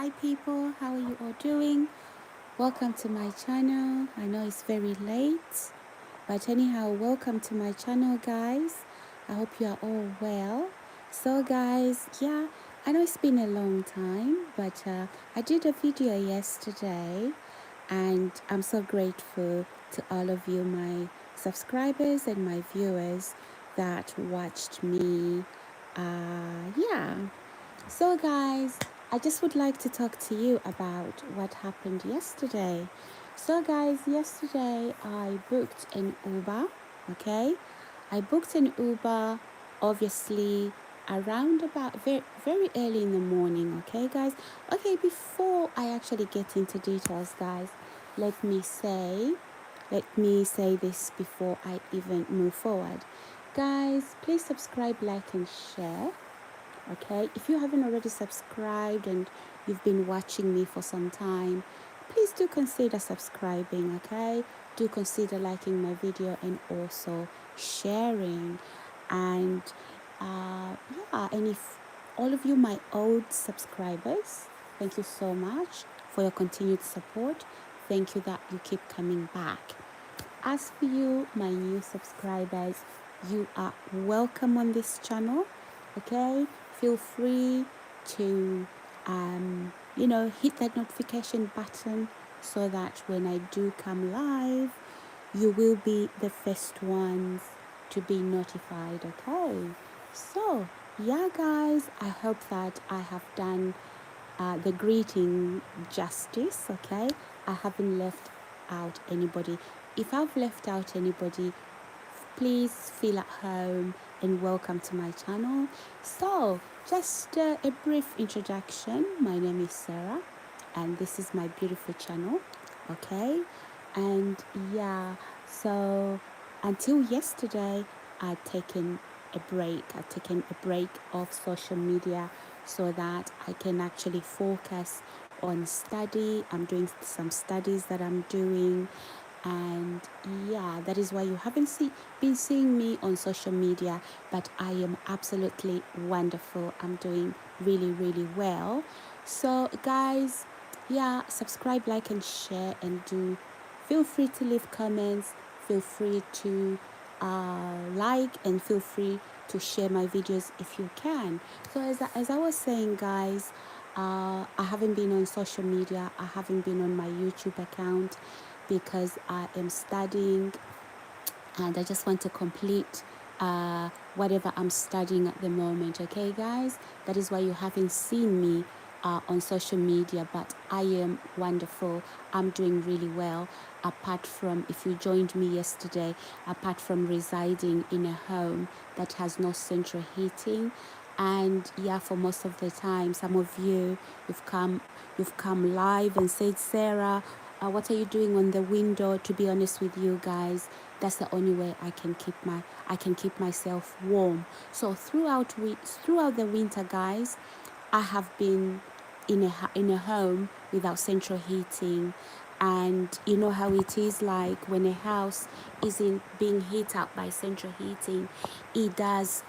Hi people, how are you all doing? Welcome to my channel. I know it's very late, but anyhow, welcome to my channel, guys. I hope you are all well. So guys, yeah, I know it's been a long time, but I did a video yesterday, and I'm so grateful to all of you, my subscribers and my viewers that watched me. Yeah, so, guys, I just would like to talk to you about what happened yesterday. So, guys, yesterday I booked an Uber, okay? I booked an Uber, obviously, around about very early in the morning, okay, guys? Okay, before I actually get into details, guys, let me say this before I even move forward. Guys, please subscribe, like, and share. Okay, if you haven't already subscribed and you've been watching me for some time, please do consider subscribing. Okay, do consider liking my video and also sharing. And yeah, and if all of you my old subscribers, thank you so much for your continued support. Thank you that you keep coming back. As for you, my new subscribers, you are welcome on this channel. Okay, feel free to hit that notification button so that when I do come live, you will be the first ones to be notified. Okay, so yeah, guys, I hope that I have done the greeting justice. Okay, I haven't left out anybody. If I've left out anybody, please feel at home and welcome to my channel. So just a brief introduction. My name is Sarah and this is my beautiful channel. Okay, and yeah, so until yesterday I'd taken a break of social media so that I can actually focus on study. I'm doing some studies that I'm doing, and yeah, that is why you haven't been seeing me on social media, but I am absolutely wonderful. I'm doing really well. So guys, yeah, subscribe, like, and share, and do feel free to leave comments, feel free to like, and feel free to share my videos if you can. So as I was saying, guys, I haven't been on social media. I haven't been on my YouTube account because I am studying and I just want to complete whatever I'm studying at the moment. Okay, guys, that is why you haven't seen me on social media, but I am wonderful. I'm doing really well. Apart from, if you joined me yesterday, apart from residing in a home that has no central heating, and yeah, for most of the time, some of you've come live and said, Sarah, what are you doing on the window? To be honest with you guys, that's the only way I can keep myself warm. So throughout the winter, guys, I have been in a home without central heating, and you know how it is like when a house isn't being heated up by central heating, it does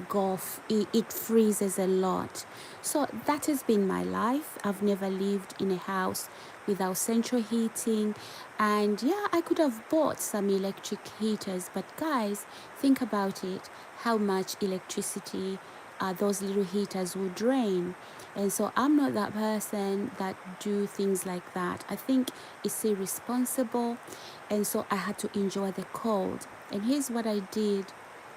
it freezes a lot. So that has been my life. I've never lived in a house without central heating, and yeah, I could have bought some electric heaters, but guys, think about it, how much electricity those little heaters will drain. And so I'm not that person that do things like that. I think it's irresponsible, and so I had to enjoy the cold. And here's what I did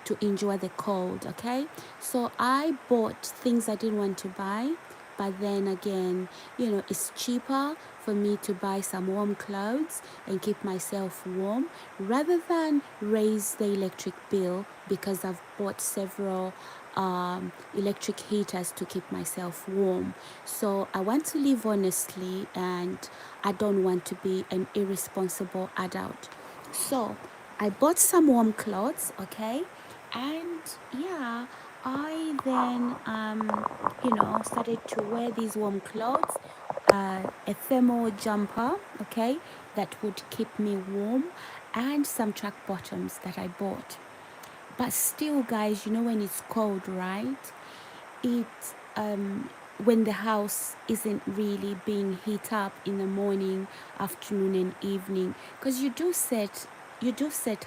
to enjoy the cold. Okay, so I bought things I didn't want to buy, but then again, it's cheaper for me to buy some warm clothes and keep myself warm rather than raise the electric bill, because I've bought several electric heaters to keep myself warm. So I want to live honestly, and I don't want to be an irresponsible adult. So I bought some warm clothes, okay, and yeah, I then started to wear these warm clothes, a thermal jumper, okay, that would keep me warm, and some track bottoms that I bought. But still, guys, when it's cold, right? It when the house isn't really being heat up in the morning, afternoon and evening, because you do set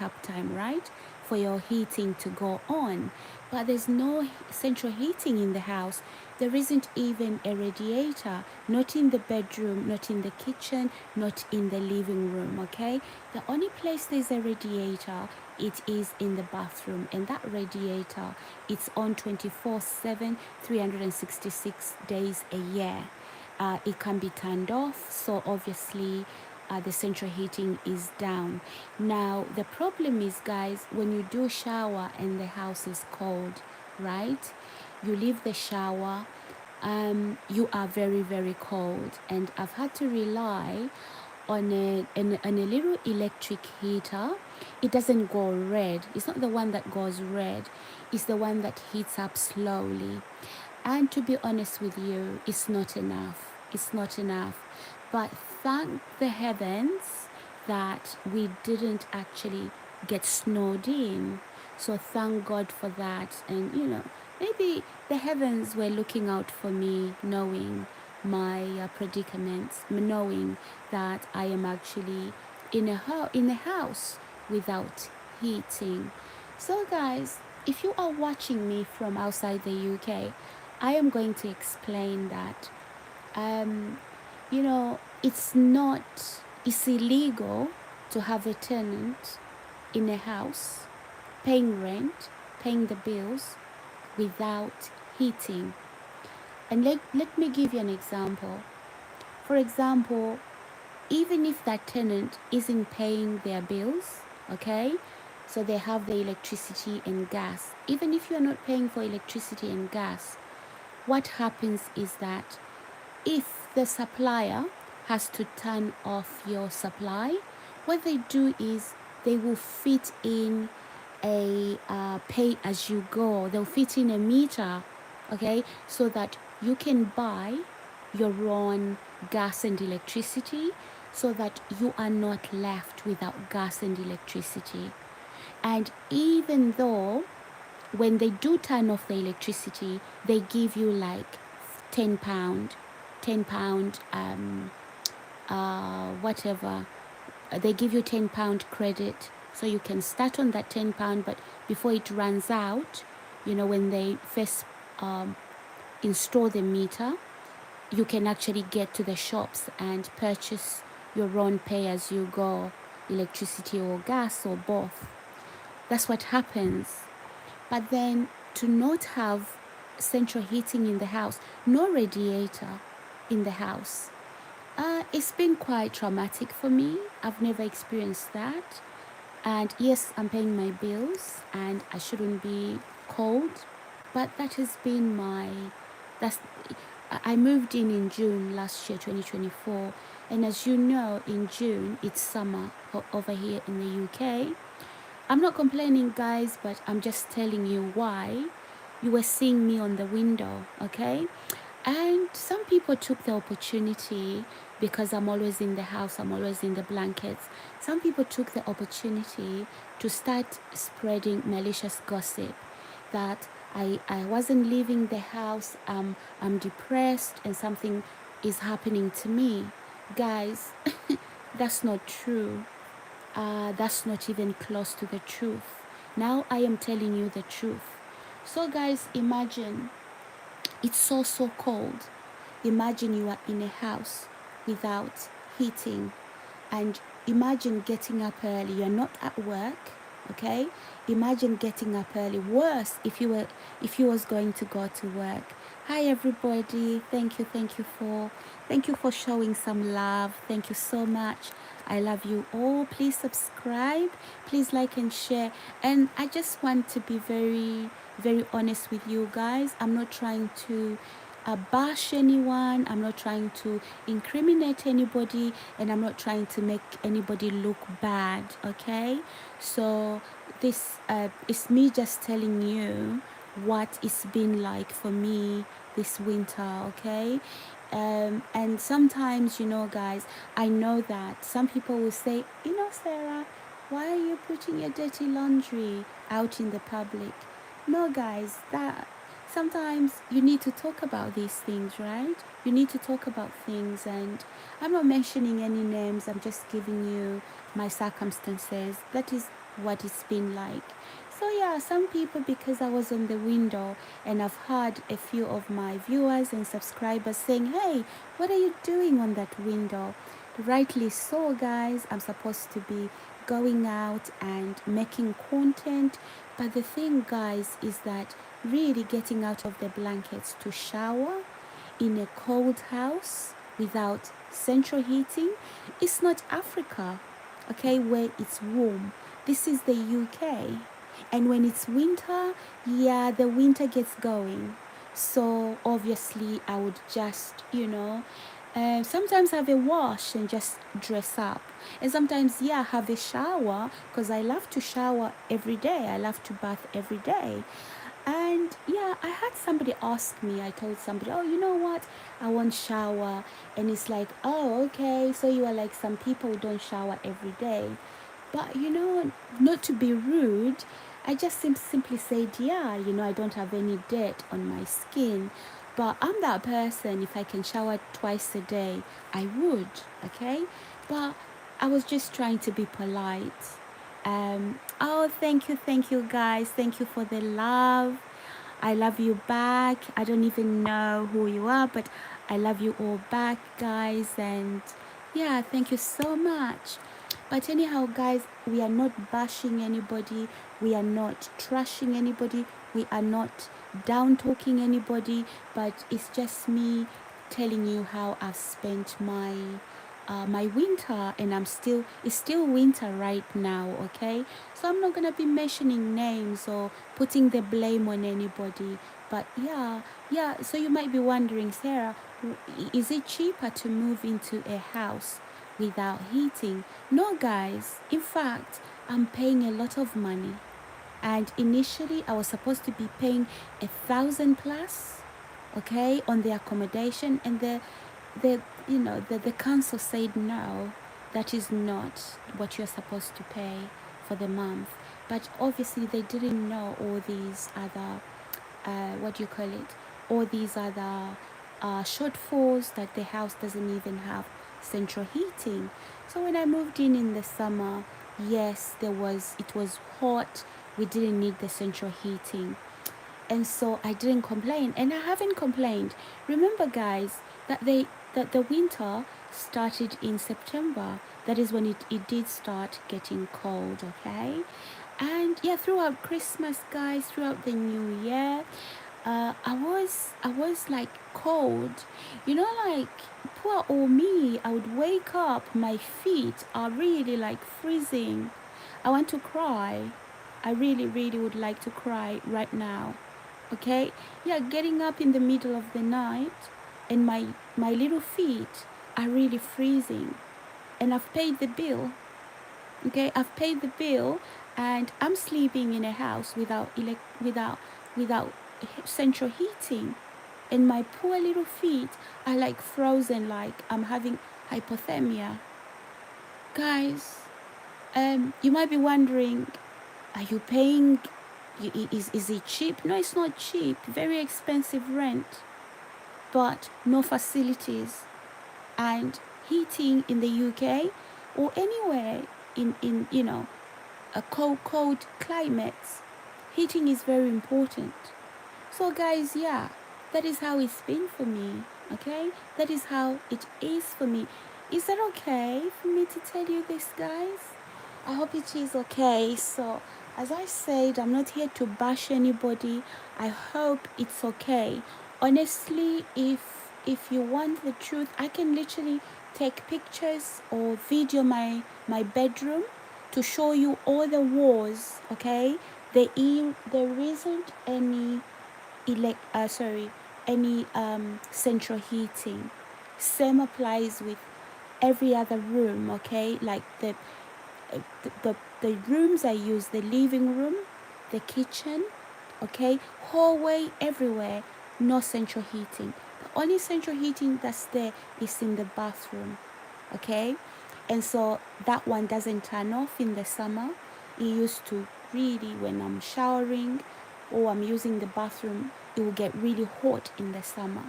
up time, right, for your heating to go on, but there's no central heating in the house. There isn't even a radiator, not in the bedroom, not in the kitchen, not in the living room, okay? The only place there's a radiator, it is in the bathroom, and that radiator, it's on 24/7, 366 days a year. It can be turned off, so obviously the central heating is down. Now the problem is, guys, when you do shower and the house is cold, right, you leave the shower, you are very very cold, and I've had to rely on a little electric heater. It doesn't go red, it's not the one that goes red, it's the one that heats up slowly. And to be honest with you, it's not enough. It's not enough. But thank the heavens that we didn't actually get snowed in. So thank God for that. And maybe the heavens were looking out for me, knowing my predicaments, knowing that I am actually in a house without heating. So guys, if you are watching me from outside the UK, I am going to explain that um, it's illegal to have a tenant in a house paying rent, paying the bills without heating. And let me give you an example. For example, even if that tenant isn't paying their bills, okay, so they have the electricity and gas, even if you're not paying for electricity and gas, what happens is that if the supplier has to turn off your supply, what they do is they will fit in a pay as you go. They'll fit in a meter, okay, so that you can buy your own gas and electricity, so that you are not left without gas and electricity. And even though when they do turn off the electricity, they give you like £10, £10, whatever. They give you £10 credit, so you can start on that £10, but before it runs out, when they first install the meter, you can actually get to the shops and purchase your own pay as you go, electricity or gas or both. That's what happens. But then to not have central heating in the house, no radiator in the house, it's been quite traumatic for me. I've never experienced that. And yes, I'm paying my bills and I shouldn't be cold, but that has been that's I moved in June last year, 2024, and as you know, in June it's summer over here in the UK. I'm not complaining, guys, but I'm just telling you why you were seeing me on the window, okay? And some people took the opportunity, because I'm always in the house, I'm always in the blankets. Some people took the opportunity to start spreading malicious gossip that I wasn't leaving the house, I'm depressed and something is happening to me. Guys, that's not true. That's not even close to the truth. Now I am telling you the truth. So guys, imagine it's so cold. Imagine you are in a house without heating, and imagine getting up early. You're not at work, okay? Imagine getting up early. Worse, if you was going to go to work. Hi everybody. Thank you for showing some love. Thank you so much. I love you all. Please subscribe. Please like and share. And I just want to be very very honest with you guys. I'm not trying to bash anyone. I'm not trying to incriminate anybody, and I'm not trying to make anybody look bad, okay? So this is me just telling you what it's been like for me this winter, okay? And sometimes, guys, I know that some people will say, Sarah, why are you putting your dirty laundry out in the public? No, guys, that sometimes you need to talk about these things, right? You need to talk about things, and I'm not mentioning any names, I'm just giving you my circumstances. That is what it's been like. So, yeah, some people, because I was on the window, and I've heard a few of my viewers and subscribers saying, hey, what are you doing on that window? Rightly so, guys. I'm supposed to be going out and making content. But the thing, guys, is that really getting out of the blankets to shower in a cold house without central heating, it's not Africa, okay, where it's warm. This is the UK. And when it's winter, yeah, the winter gets going. So obviously, I would just, sometimes have a wash and just dress up. And sometimes, yeah, have a shower because I love to shower every day. I love to bath every day. And yeah, I had somebody ask me, I told somebody, oh, you know what? I want shower. And it's like, oh, okay. So you are like some people who don't shower every day. But not to be rude, I just simply said, yeah, I don't have any dirt on my skin. But I'm that person, if I can shower twice a day, I would, okay? But I was just trying to be polite. Oh, thank you, guys. Thank you for the love. I love you back. I don't even know who you are, but I love you all back, guys. And yeah, thank you so much. But anyhow, guys, we are not bashing anybody. We are not trashing anybody. We are not down talking anybody. But it's just me telling you how I've spent my winter, and it's still winter right now, okay? So I'm not gonna be mentioning names or putting the blame on anybody. But yeah, so you might be wondering, Sarah, is it cheaper to move into a house without heating? No, guys, in fact, I'm paying a lot of money. And initially I was supposed to be paying 1,000 plus, okay, on the accommodation, and the council said no, that is not what you're supposed to pay for the month. But obviously they didn't know all these other what do you call it, all these other shortfalls, that the house doesn't even have central heating. So when I moved in the summer, yes, it was hot, we didn't need the central heating, and so I didn't complain, and I haven't complained. Remember, guys, that the winter started in September. That is when it did start getting cold, okay? And yeah, throughout Christmas, guys, throughout the new year, I was like cold, like poor old me. I would wake up, my feet are really like freezing. I want to cry. I really, really would like to cry right now. Okay, yeah, getting up in the middle of the night, and my little feet are really freezing, and I've paid the bill. Okay, I've paid the bill, and I'm sleeping in a house without central heating, and my poor little feet are like frozen, like I'm having hypothermia. Guys, you might be wondering, are you paying? Is it cheap? No, it's not cheap. Very expensive rent, but no facilities and heating in the UK or anywhere in a cold climates. Heating is very important. So, guys, yeah, that is how it's been for me. Okay, that is how it is for me. Is that okay for me to tell you this, guys? I hope it is okay. So, as I said, I'm not here to bash anybody. I hope it's okay. Honestly, if you want the truth, I can literally take pictures or video my bedroom to show you all the walls, okay? There isn't any any central heating. Same applies with every other room, okay? Like the rooms I use, the living room, the kitchen, okay, hallway, everywhere, no central heating. The only central heating that's there is in the bathroom, okay? And so that one doesn't turn off in the summer. It used to, really, when I'm showering or I'm using the bathroom it will get really hot in the summer.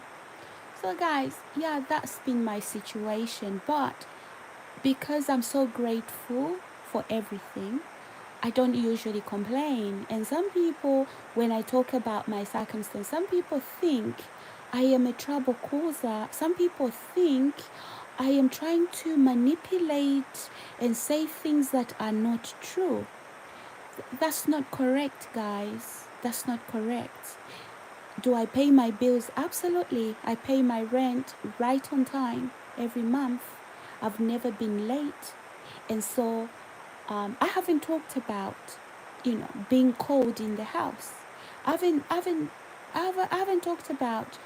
So guys, yeah, that's been my situation. But because I'm so grateful for everything, I don't usually complain. And some people, when I talk about my circumstance, some people think I am a trouble causer. Some people think I am trying to manipulate and say things that are not true. That's not correct, guys. That's not correct. Do I pay my bills? Absolutely. I pay my rent right on time every month. I've never been late. And so I haven't talked about, being cold in the house. I haven't talked about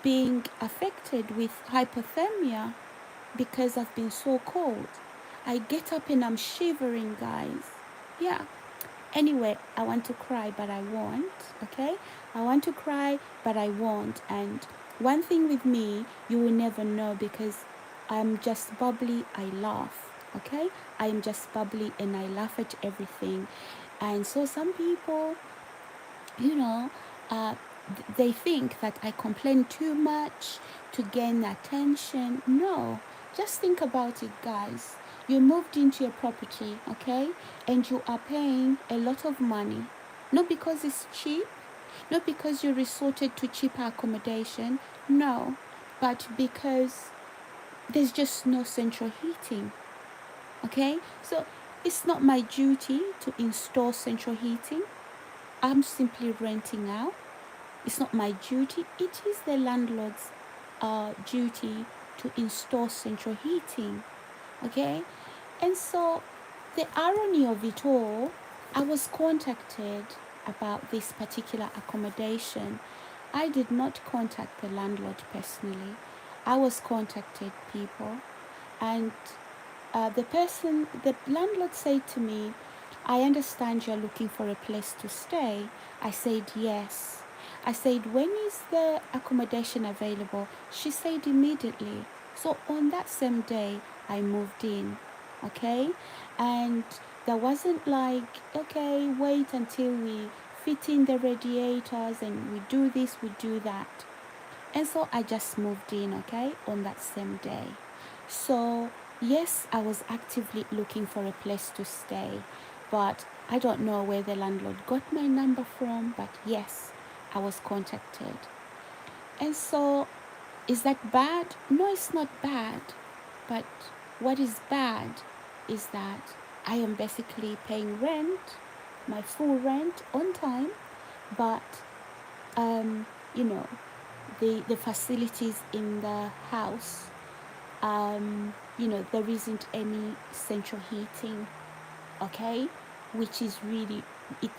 being affected with hypothermia because I've been so cold. I get up and I'm shivering, guys. Yeah. Anyway, I want to cry, but I won't. Okay? I want to cry, but I won't. And one thing with me, you will never know because I'm just bubbly. I laugh. Okay? I am just bubbly and I laugh at everything. And so some people, you know, uh, they think that I complain too much to gain attention. No, just think about it, guys. You moved into your property, okay, and you are paying a lot of money, not because it's cheap, not because you resorted to cheaper accommodation, no, but because there's just no central heating, okay? So it's not my duty to install central heating. I'm simply renting out. It's not my duty. It is the landlord's duty to install central heating. Okay? And so the irony of it all, I was contacted about this particular accommodation. I did not contact the landlord personally. I was contacted people, and the landlord said to me, I understand you're looking for a place to stay. I said, yes. I said, when is the accommodation available? She said, immediately. So on that same day, I moved in. Okay? And there wasn't like, okay, wait until we fit in the radiators and we do this, we do that. And so I just moved in, okay, on that same day. So, yes, I was actively looking for a place to stay, but I don't know where the landlord got my number from, but yes, I was contacted. And so, is that bad? No, it's not bad. But what is bad is that I am basically paying rent, my full rent on time, but um, you know, the facilities in the house, there isn't any central heating, okay, which is really,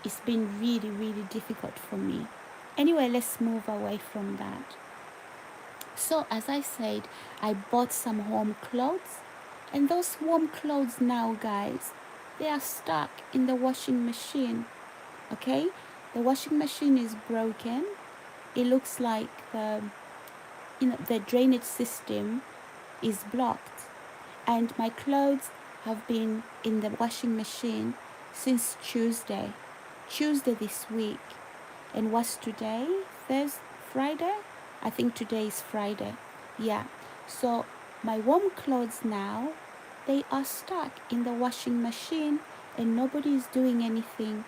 it's been really, really difficult for me. Anyway, let's move away from that. So, as I said, I bought some warm clothes, and those warm clothes now, guys, they are stuck in the washing machine, okay? The washing machine is broken. It looks like the drainage system is blocked, and my clothes have been in the washing machine since Tuesday this week. And what's today? Thursday, Friday? I think today is Friday. Yeah. So my warm clothes now, they are stuck in the washing machine and nobody is doing anything.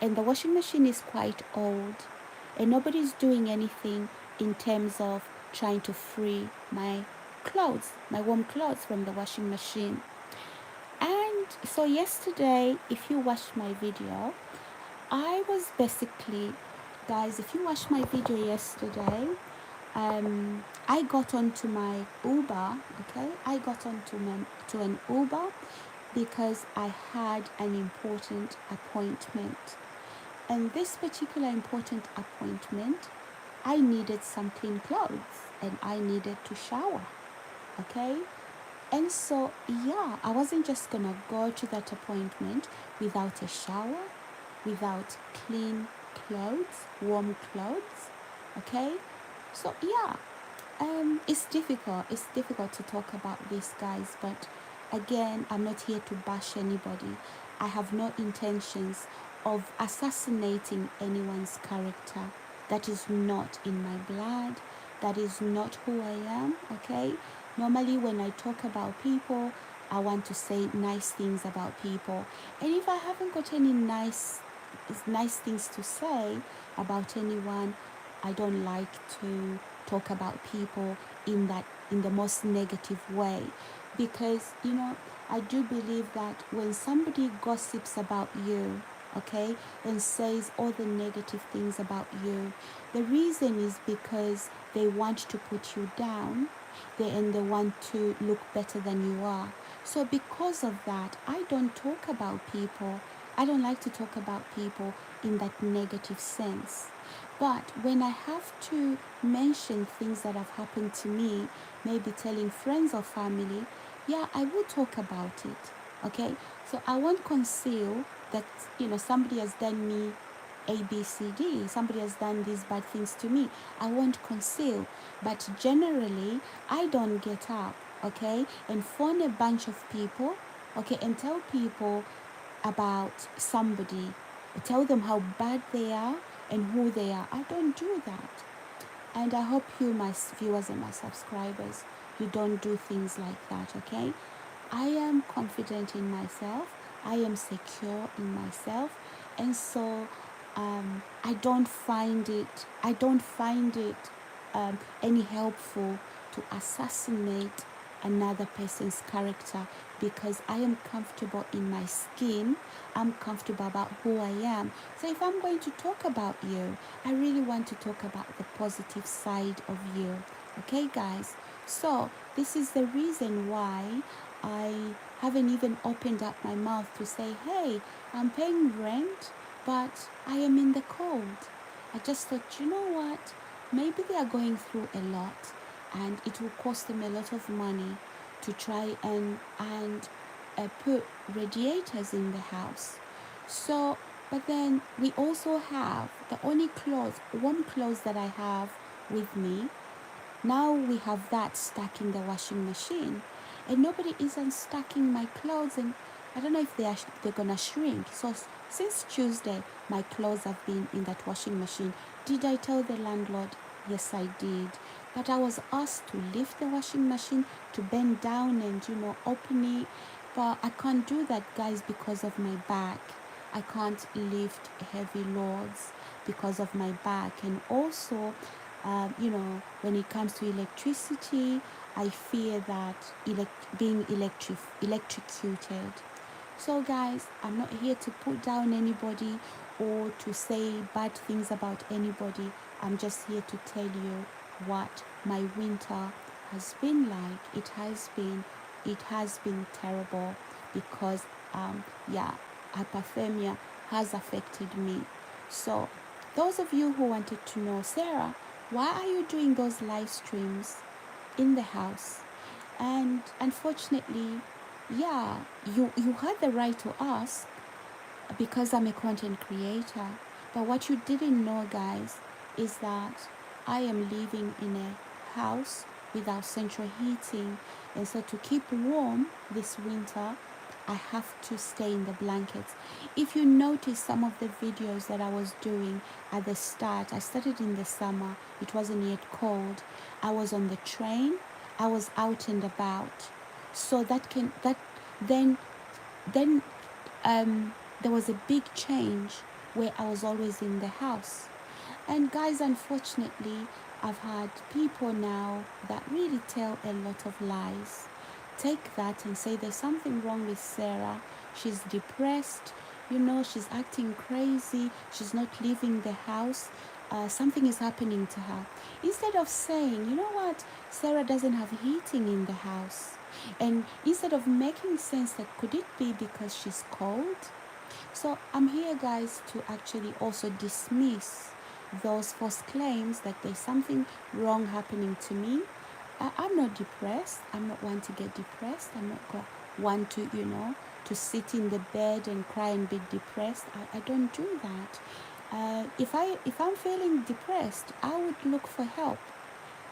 And the washing machine is quite old, and nobody's doing anything in terms of trying to free my warm clothes from the washing machine. And so yesterday, if you watched my video, I was basically, guys, if you watched my video yesterday, I got onto my Uber, okay? I got to an Uber because I had an important appointment. And this particular important appointment, I needed some clean clothes and I needed to shower, okay? And so, yeah, I wasn't just gonna go to that appointment without a shower, without clean clothes, warm clothes, okay? So, yeah, it's difficult. It's difficult to talk about this, guys, but again, I'm not here to bash anybody. I have no intentions of assassinating anyone's character. That is not in my blood. That is not who I am, okay? Normally, when I talk about people, I want to say nice things about people. And if I haven't got any nice things to say about anyone, I don't like to talk about people in the most negative way, because I do believe that when somebody gossips about you, okay, and says all the negative things about you, the reason is because they want to put you down, and they want to look better than you are. So because of that, I don't talk about people. I don't like to talk about people in that negative sense. But when I have to mention things that have happened to me, maybe telling friends or family, yeah, I will talk about it. Okay? So I won't conceal that, somebody has done me A, B, C, D. Somebody has done these bad things to me. I won't conceal. But generally, I don't get up, okay, and phone a bunch of people, okay, and tell people about somebody. Tell them how bad they are and who they are. I don't do that. And I hope you, my viewers and my subscribers, you don't do things like that, okay? I am confident in myself. I am secure in myself. And so I don't find it any helpful to assassinate another person's character, because I am comfortable in my skin. I'm comfortable about who I am. So if I'm going to talk about you, I really want to talk about the positive side of you. Okay, guys? So this is the reason why I haven't even opened up my mouth to say, hey, I'm paying rent, but I am in the cold. I just thought, you know what? Maybe they are going through a lot, and it will cost them a lot of money to try and put radiators in the house. So, but then we also have the only clothes, warm clothes that I have with me. Now we have that stuck in the washing machine, and nobody is unstacking my clothes, and I don't know if they're gonna shrink. So since Tuesday, my clothes have been in that washing machine. Did I tell the landlord? Yes, I did. But I was asked to lift the washing machine, to bend down and open it. But I can't do that, guys, because of my back. I can't lift heavy loads because of my back. And also, when it comes to electricity, I fear that being electrocuted. So, guys, I'm not here to put down anybody or to say bad things about anybody. I'm just here to tell you what my winter has been like. It has been terrible, because hypothermia has affected me. So those of you who wanted to know, Sarah, why are you doing those live streams in the house? And unfortunately, yeah, you had the right to ask, because I'm a content creator. But what you didn't know, guys, is that I am living in a house without central heating. And so to keep warm this winter, I have to stay in the blankets. If you notice some of the videos that I was doing at the start, I started in the summer. It wasn't yet cold. I was on the train. I was out and about. So then then there was a big change where I was always in the house. And guys, unfortunately, I've had people now that really tell a lot of lies. Take that and say there's something wrong with Sarah. She's depressed, she's acting crazy, she's not leaving the house. Something is happening to her. Instead of saying, you know what, Sarah doesn't have heating in the house. And instead of making sense that could it be because she's cold? So I'm here, guys, to actually also dismiss those false claims that there's something wrong happening to me. I'm not depressed. I'm not one to get depressed. I'm not one to sit in the bed and cry and be depressed. I don't do that. If I'm feeling depressed, I would look for help.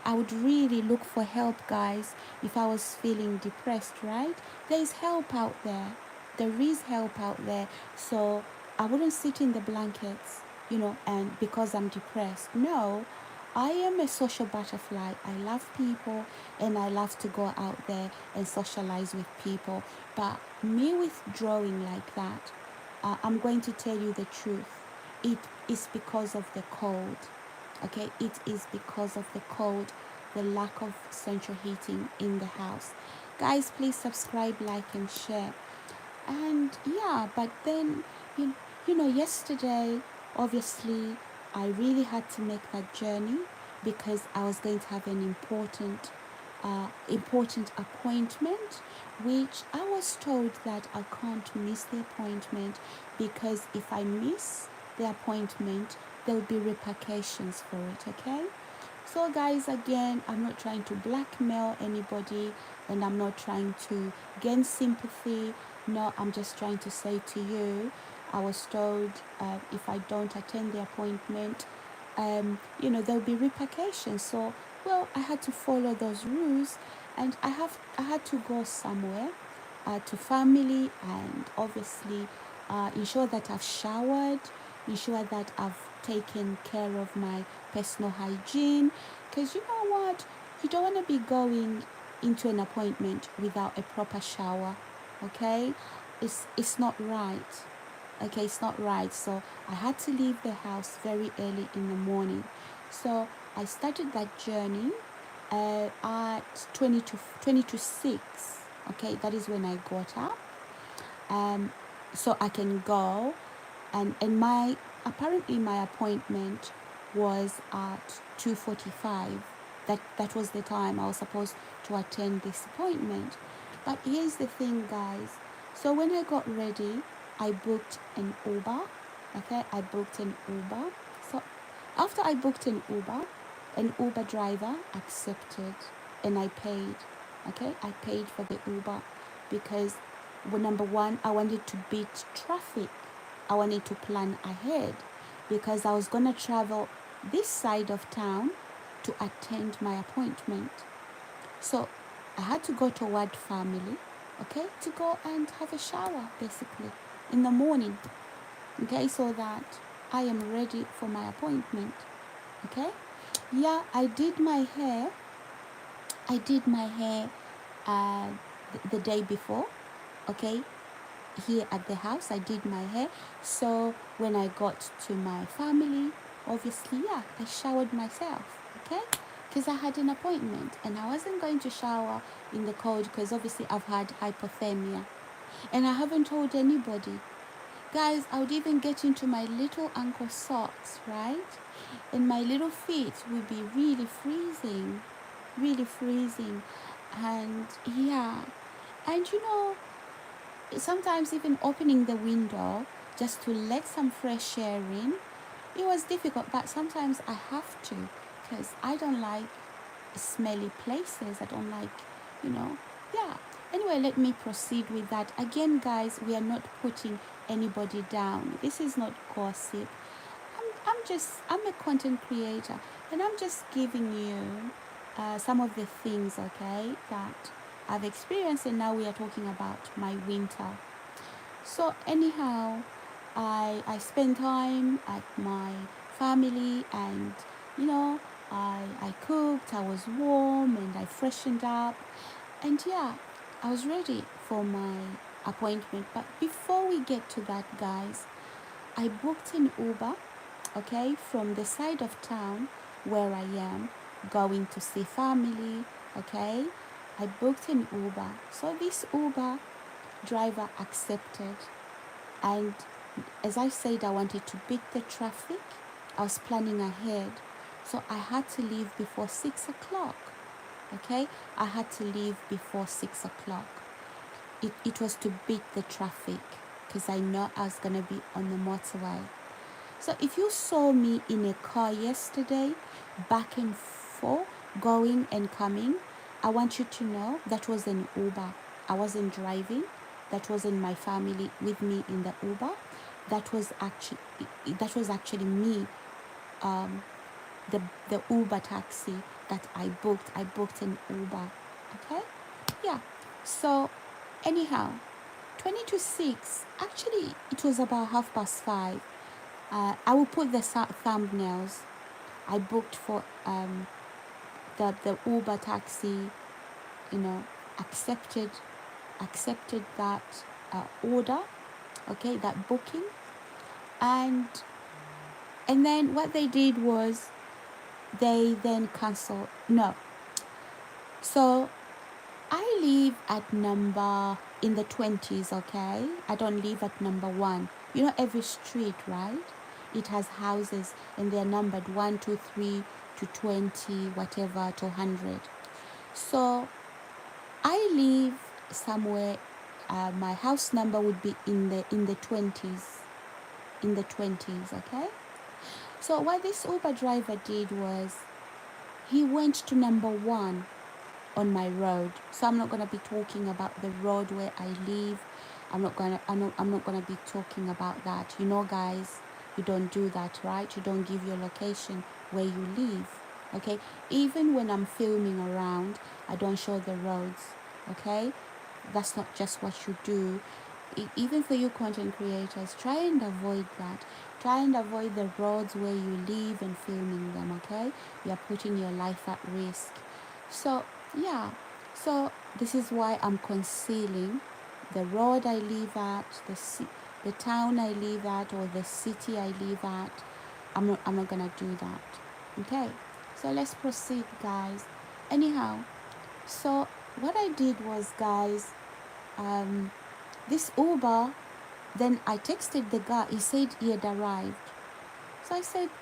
I would really look for help, guys, if I was feeling depressed, right? There is help out there. There is help out there. So I wouldn't sit in the blankets, and because I'm depressed. No, I am a social butterfly. I love people and I love to go out there and socialize with people. But me withdrawing like that, I'm going to tell you the truth. It is because of the cold. Okay, it is because of the cold, the lack of central heating in the house. Guys, please subscribe, like, and share. And yeah, but then you, yesterday, obviously, I really had to make that journey because I was going to have an important appointment, which I was told that I can't miss the appointment because if I miss the appointment, there will be repercussions for it. Okay. So, guys, again, I'm not trying to blackmail anybody and I'm not trying to gain sympathy. No, I'm just trying to say to you, I was told if I don't attend the appointment, there'll be repercussions. So, well, I had to follow those rules and I had to go somewhere to family and obviously ensure that I've showered, ensure that I've taken care of my personal hygiene. Because you know what? You don't want to be going into an appointment without a proper shower. Okay? It's not right. Okay, it's not right. So I had to leave the house very early in the morning. So I started that journey at 20 to 6. Okay, that is when I got up. Um, so I can go and my apparently my appointment was at 2:45. That was the time I was supposed to attend this appointment. But here's the thing, guys. So when I got ready, I booked an Uber. Okay, I booked an Uber. So after I booked an Uber driver accepted and I paid. Okay, I paid for the Uber because, well, number one, I wanted to beat traffic. I wanted to plan ahead because I was going to travel this side of town to attend my appointment. So I had to go toward family, okay, to go and have a shower basically in the morning, okay, so that I am ready for my appointment, okay. Yeah, I did my hair. I did my hair uh, the day before, okay. Here at the house, I did my hair. So when I got to my family, obviously, yeah, I showered myself, okay? Because I had an appointment and I wasn't going to shower in the cold because obviously I've had hypothermia and I haven't told anybody. Guys, I would even get into my little ankle socks, right? And my little feet would be really freezing, really freezing. And yeah, and sometimes even opening the window just to let some fresh air in, it was difficult, but sometimes I have to because I don't like smelly places. I don't like, yeah. Anyway, let me proceed with that. Again, guys, we are not putting anybody down. This is not gossip. I'm a content creator and I'm just giving you some of the things, okay, that I've experienced, and now we are talking about my winter. So anyhow, I spent time at my family and I cooked, I was warm and I freshened up and yeah, I was ready for my appointment. But before we get to that, guys, I booked an Uber, okay, from the side of town where I am going to see family, okay. I booked an Uber. So this Uber driver accepted, and as I said, I wanted to beat the traffic. I was planning ahead, so I had to leave before 6 o'clock, okay. I had to leave before 6 o'clock. It was to beat the traffic because I know I was going to be on the motorway. So if you saw me in a car yesterday, back and forth, going and coming, I want you to know that was an Uber. I wasn't driving. That wasn't my family with me in the Uber. That was actually me. Um, the Uber taxi that I booked. I booked an Uber. Okay, yeah. So anyhow, 20 to 6. Actually, it was about 5:30. I will put the thumbnails. I booked for the Uber taxi, you know, accepted that order, okay, that booking, and then what they did was they then cancelled. No, so I live at number in the 20s, okay? I don't live at number 1. You know, every street, right? It has houses and they're numbered 1, 2, 3 to 20, whatever, to 100. So I live somewhere, my house number would be in the 20s, okay? So what this Uber driver did was he went to number 1 on my road. So I'm not going to be talking about the road where I live. I'm not going to be talking about that. You know, guys, you don't do that, right? You don't give your location where you live. Okay? Even when I'm filming around, I don't show the roads. Okay? That's not just what you do. Even for you content creators, try and avoid that. Try and avoid the roads where you live and filming them, okay? You're putting your life at risk. So yeah, so this is why I'm concealing the road I live at, the town I live at, or the city I live at. I'm not gonna do that. Okay, so let's proceed, guys. Anyhow, so what I did was, guys, this Uber, then I texted the guy. He said he had arrived. So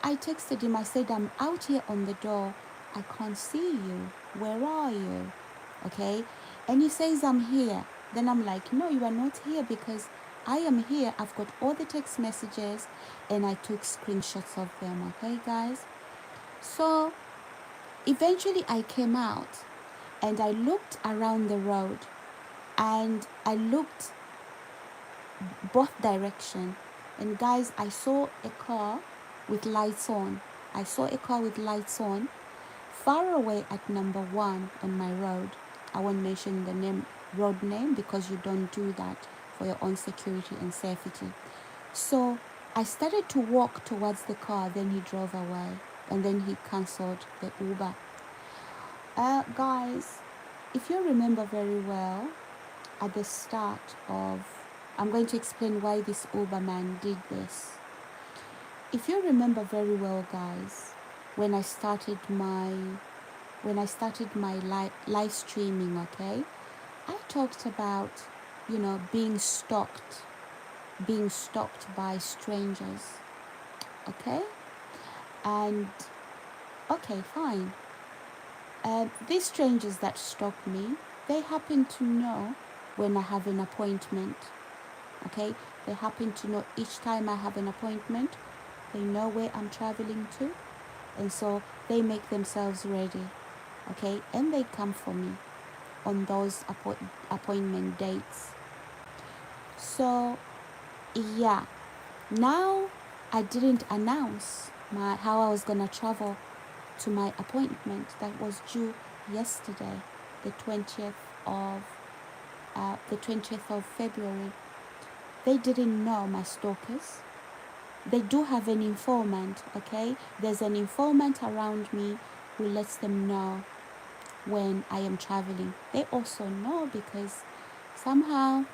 I texted him. I said, I'm out here on the door. I can't see you. Where are you? Okay. And he says, I'm here. Then I'm like, no, you are not here, because I am here. I've got all the text messages and I took screenshots of them. Okay, guys. So eventually I came out and I looked around the road and I looked both direction. And guys, I saw a car with lights on. I saw a car with lights on far away at number 1 on my road. I won't mention the road name, because you don't do that for your own security and safety. So I started to walk towards the car, then he drove away, and then he cancelled the Uber. Guys, if you remember very well, at the start of, I'm going to explain why this Uber man did this. If you remember very well, guys, when I started my live streaming, okay, I talked about, being stalked by strangers, okay, and okay, fine. These strangers that stalk me, they happen to know when I have an appointment, okay? They happen to know each time I have an appointment, they know where I'm traveling to, and so they make themselves ready, okay? And they come for me on those appointment dates. So, yeah, now I didn't announce how I was gonna travel to my appointment that was due yesterday, the 20th of February. They didn't know, my stalkers. They do have an informant, okay? There's an informant around me who lets them know when I am traveling. They also know because somehow,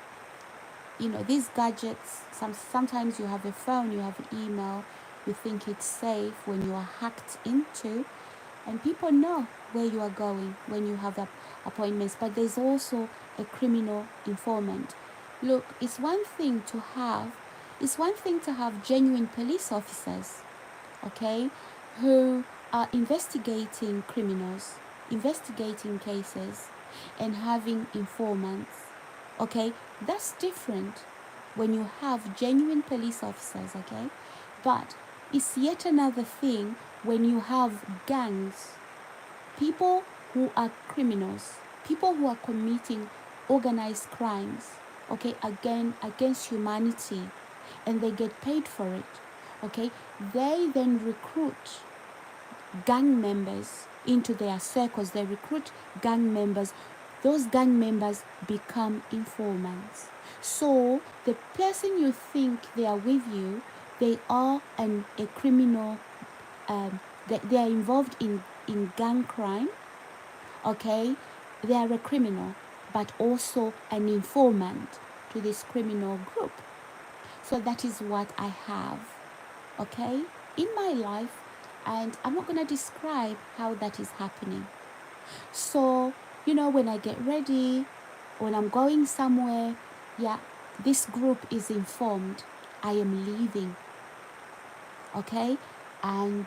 these gadgets, sometimes you have a phone, you have an email, you think it's safe when you are hacked into, and people know where you are going when you have appointments. But there's also a criminal informant. Look, it's one thing to have genuine police officers, okay, who are investigating criminals, investigating cases, and having informants, okay. That's different when you have genuine police officers, okay. But it's yet another thing when you have gangs, people who are criminals, people who are committing organized crimes, okay, against humanity, and they get paid for it, okay. They then recruit gang members into their circles. They recruit gang members. Those gang members become informants. So the person you think they are with you, they are a criminal, they are involved in gang crime, okay? They are a criminal, but also an informant to this criminal group. So that is what I have, okay, in my life, and I'm not going to describe how that is happening. So, when I get ready, when I'm going somewhere, yeah, this group is informed I am leaving, okay? And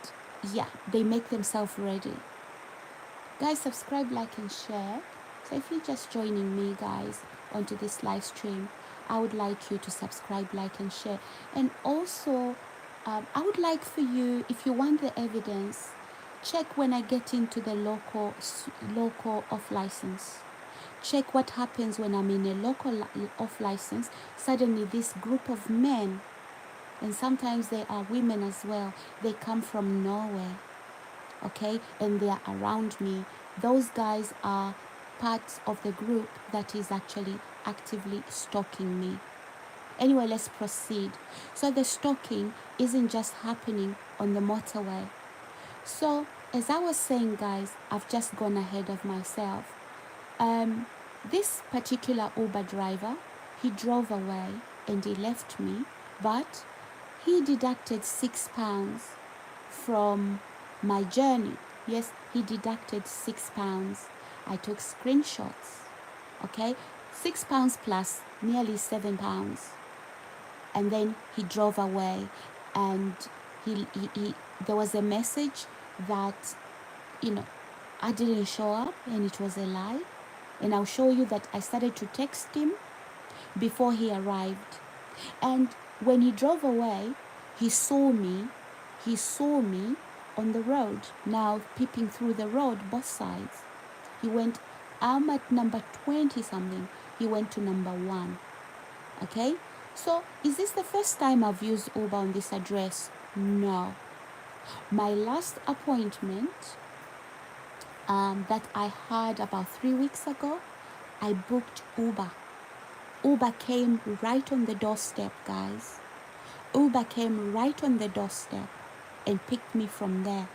yeah, they make themselves ready. Guys, subscribe, like, and share. So if you're just joining me, guys, onto this live stream, I would like you to subscribe, like, and share. And also, I would like for you, if you want the evidence, check when I get into the local off license. Check what happens when I'm in a local off license. Suddenly, this group of men, and sometimes they are women as well, they come from nowhere, okay, and they are around me. Those guys are part of the group that is actually actively stalking me. Anyway, let's proceed. So the stalking isn't just happening on the motorway. So as I was saying, guys, I've just gone ahead of myself. This particular Uber driver, he drove away and he left me, but he deducted £6 from my journey. Yes, he deducted £6. I took screenshots. Okay, £6 plus nearly £7. And then he drove away, and he there was a message that, I didn't show up, and it was a lie. And I'll show you that I started to text him before he arrived. And when he drove away, he saw me on the road, now peeping through the road, both sides. He went, I'm at number 20 something. He went to number 1. Okay? So, is this the first time I've used Uber on this address? No. My last appointment that I had about 3 weeks ago, I booked Uber. Uber came right on the doorstep, guys. Uber came right on the doorstep and picked me from there.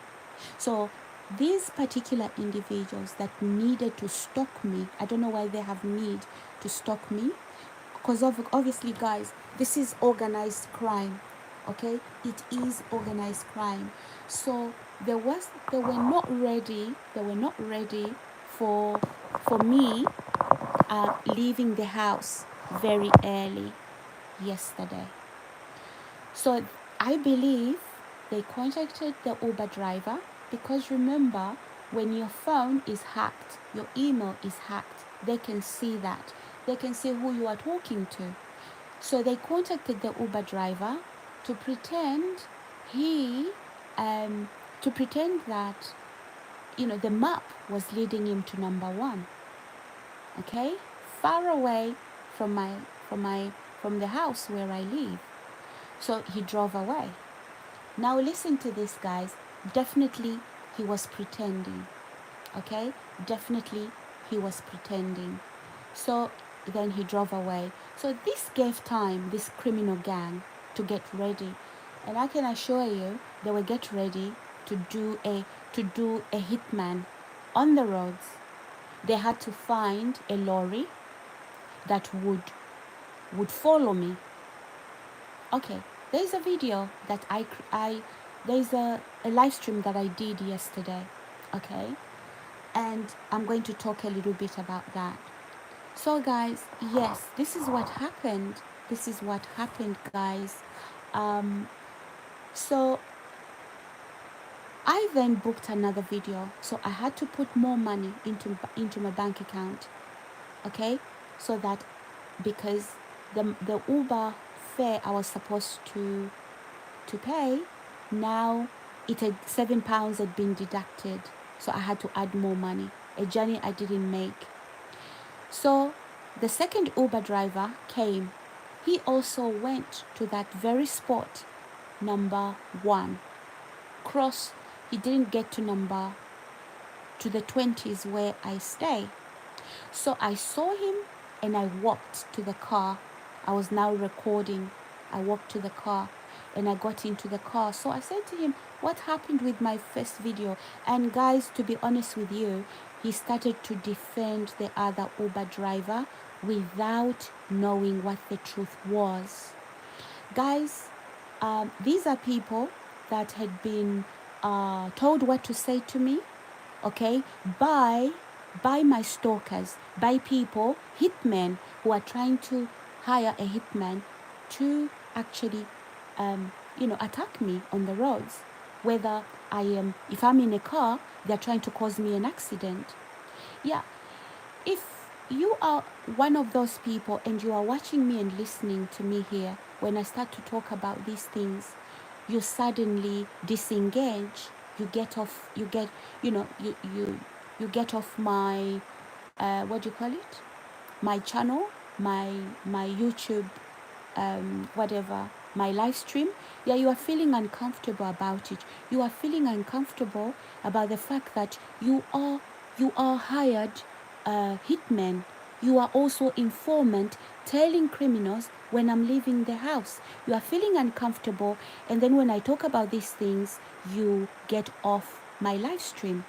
So these particular individuals that needed to stalk me, I don't know why they have need to stalk me, because obviously, guys, this is organized crime. Okay, it is organized crime. So they were not ready. They were not ready for me leaving the house very early yesterday. So I believe they contacted the Uber driver, because remember, when your phone is hacked, your email is hacked, they can see that. They can see who you are talking to. So they contacted the Uber driver to pretend that the map was leading him to number 1. Okay, far away from the house where I live. So he drove away. Now listen to this, guys. Definitely he was pretending. Okay? Definitely he was pretending. So then he drove away. So this gave time, this criminal gang, to get ready. And I can assure you, they will get ready to do a hitman on the roads. They had to find a lorry that would follow me. Okay, there's a video that there's a live stream that I did yesterday, okay? And I'm going to talk a little bit about that. So guys, yes, this is what happened. This is what happened, guys. So I then booked another video. So I had to put more money into my bank account, okay? So that, because the Uber fare I was supposed to pay, now it had £7 had been deducted, so I had to add more money, a journey I didn't make. So the second Uber driver came. He also went to that very spot, number 1. He didn't get to the 20s where I stay. So I saw him and I walked to the car. I was now recording. I walked to the car, and I got into the car. So I said to him, what happened with my first video? And guys, to be honest with you, he started to defend the other Uber driver without knowing what the truth was. Guys, these are people that had been told what to say to me, okay, by my stalkers, by people, hitmen, who are trying to hire a hitman to actually, attack me on the roads. Whether if I'm in a car, they're trying to cause me an accident. Yeah, if you are one of those people and you are watching me and listening to me here, when I start to talk about these things, you suddenly disengage. You get off. You get. You get off my. What do you call it? My channel, my YouTube, whatever, my live stream. Yeah, you are feeling uncomfortable about it. You are feeling uncomfortable about the fact that you are hired hitman. You are also informant, telling criminals when I'm leaving the house. You are feeling uncomfortable, and then when I talk about these things, you get off my live stream.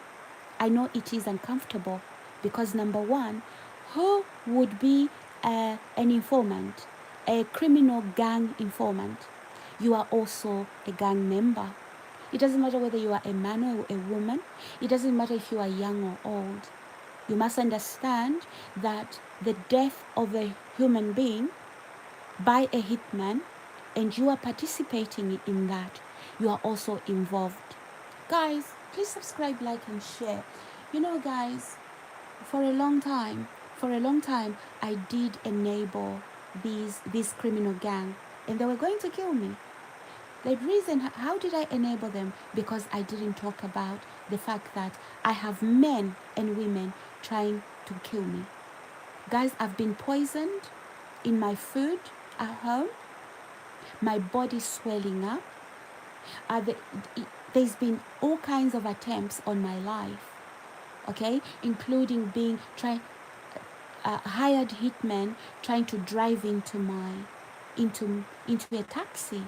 I know it is uncomfortable because, number one, who would be an informant, a criminal gang informant? You are also a gang member. It doesn't matter whether you are a man or a woman. It doesn't matter if you are young or old. You must understand that the death of a human being by a hitman, and you are participating in that, you are also involved. Guys, please subscribe, like, and share. Guys, for a long time, I did enable these criminal gang, and they were going to kill me. The reason, how did I enable them? Because I didn't talk about the fact that I have men and women trying to kill me. Guys, I've been poisoned in my food at home. My body swelling up. There's been all kinds of attempts on my life, okay, including being hired hitmen trying to drive into a taxi.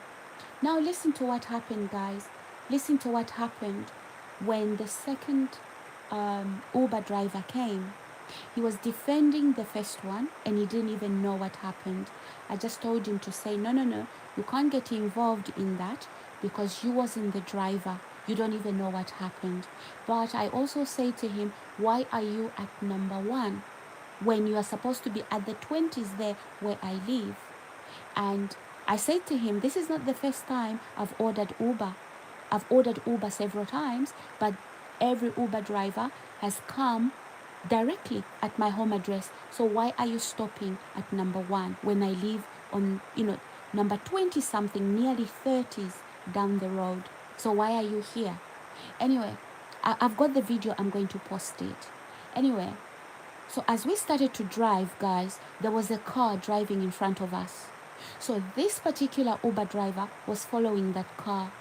Now listen to what happened, guys. Listen to what happened when the second Uber driver came. He was defending the first one and he didn't even know what happened. I just told him to say, no, you can't get involved in that because you wasn't the driver. You don't even know what happened. But I also say to him, why are you at number one when you are supposed to be at the 20s there where I live? And I said to him, this is not the first time I've ordered Uber. I've ordered Uber several times, but every Uber driver has come directly at my home address. So why are you stopping at number one when I live on, number 20 something, nearly 30s down the road? So why are you here? Anyway, I've got the video. I'm going to post it. Anyway, so as we started to drive, guys, there was a car driving in front of us. So this particular Uber driver was following that car.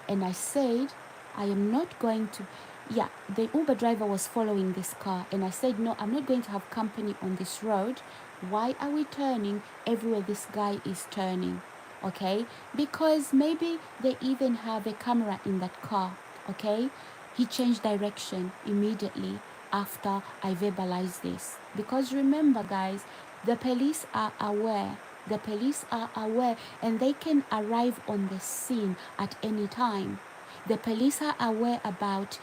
And I said, I am not going to... Yeah, the Uber driver was following this car. And I said, no, I'm not going to have company on this road. Why are we turning everywhere this guy is turning? Okay? Because maybe they even have a camera in that car. Okay? He changed direction immediately after I verbalized this. Because remember, guys, the police are aware. The police are aware and they can arrive on the scene at any time. The police are aware about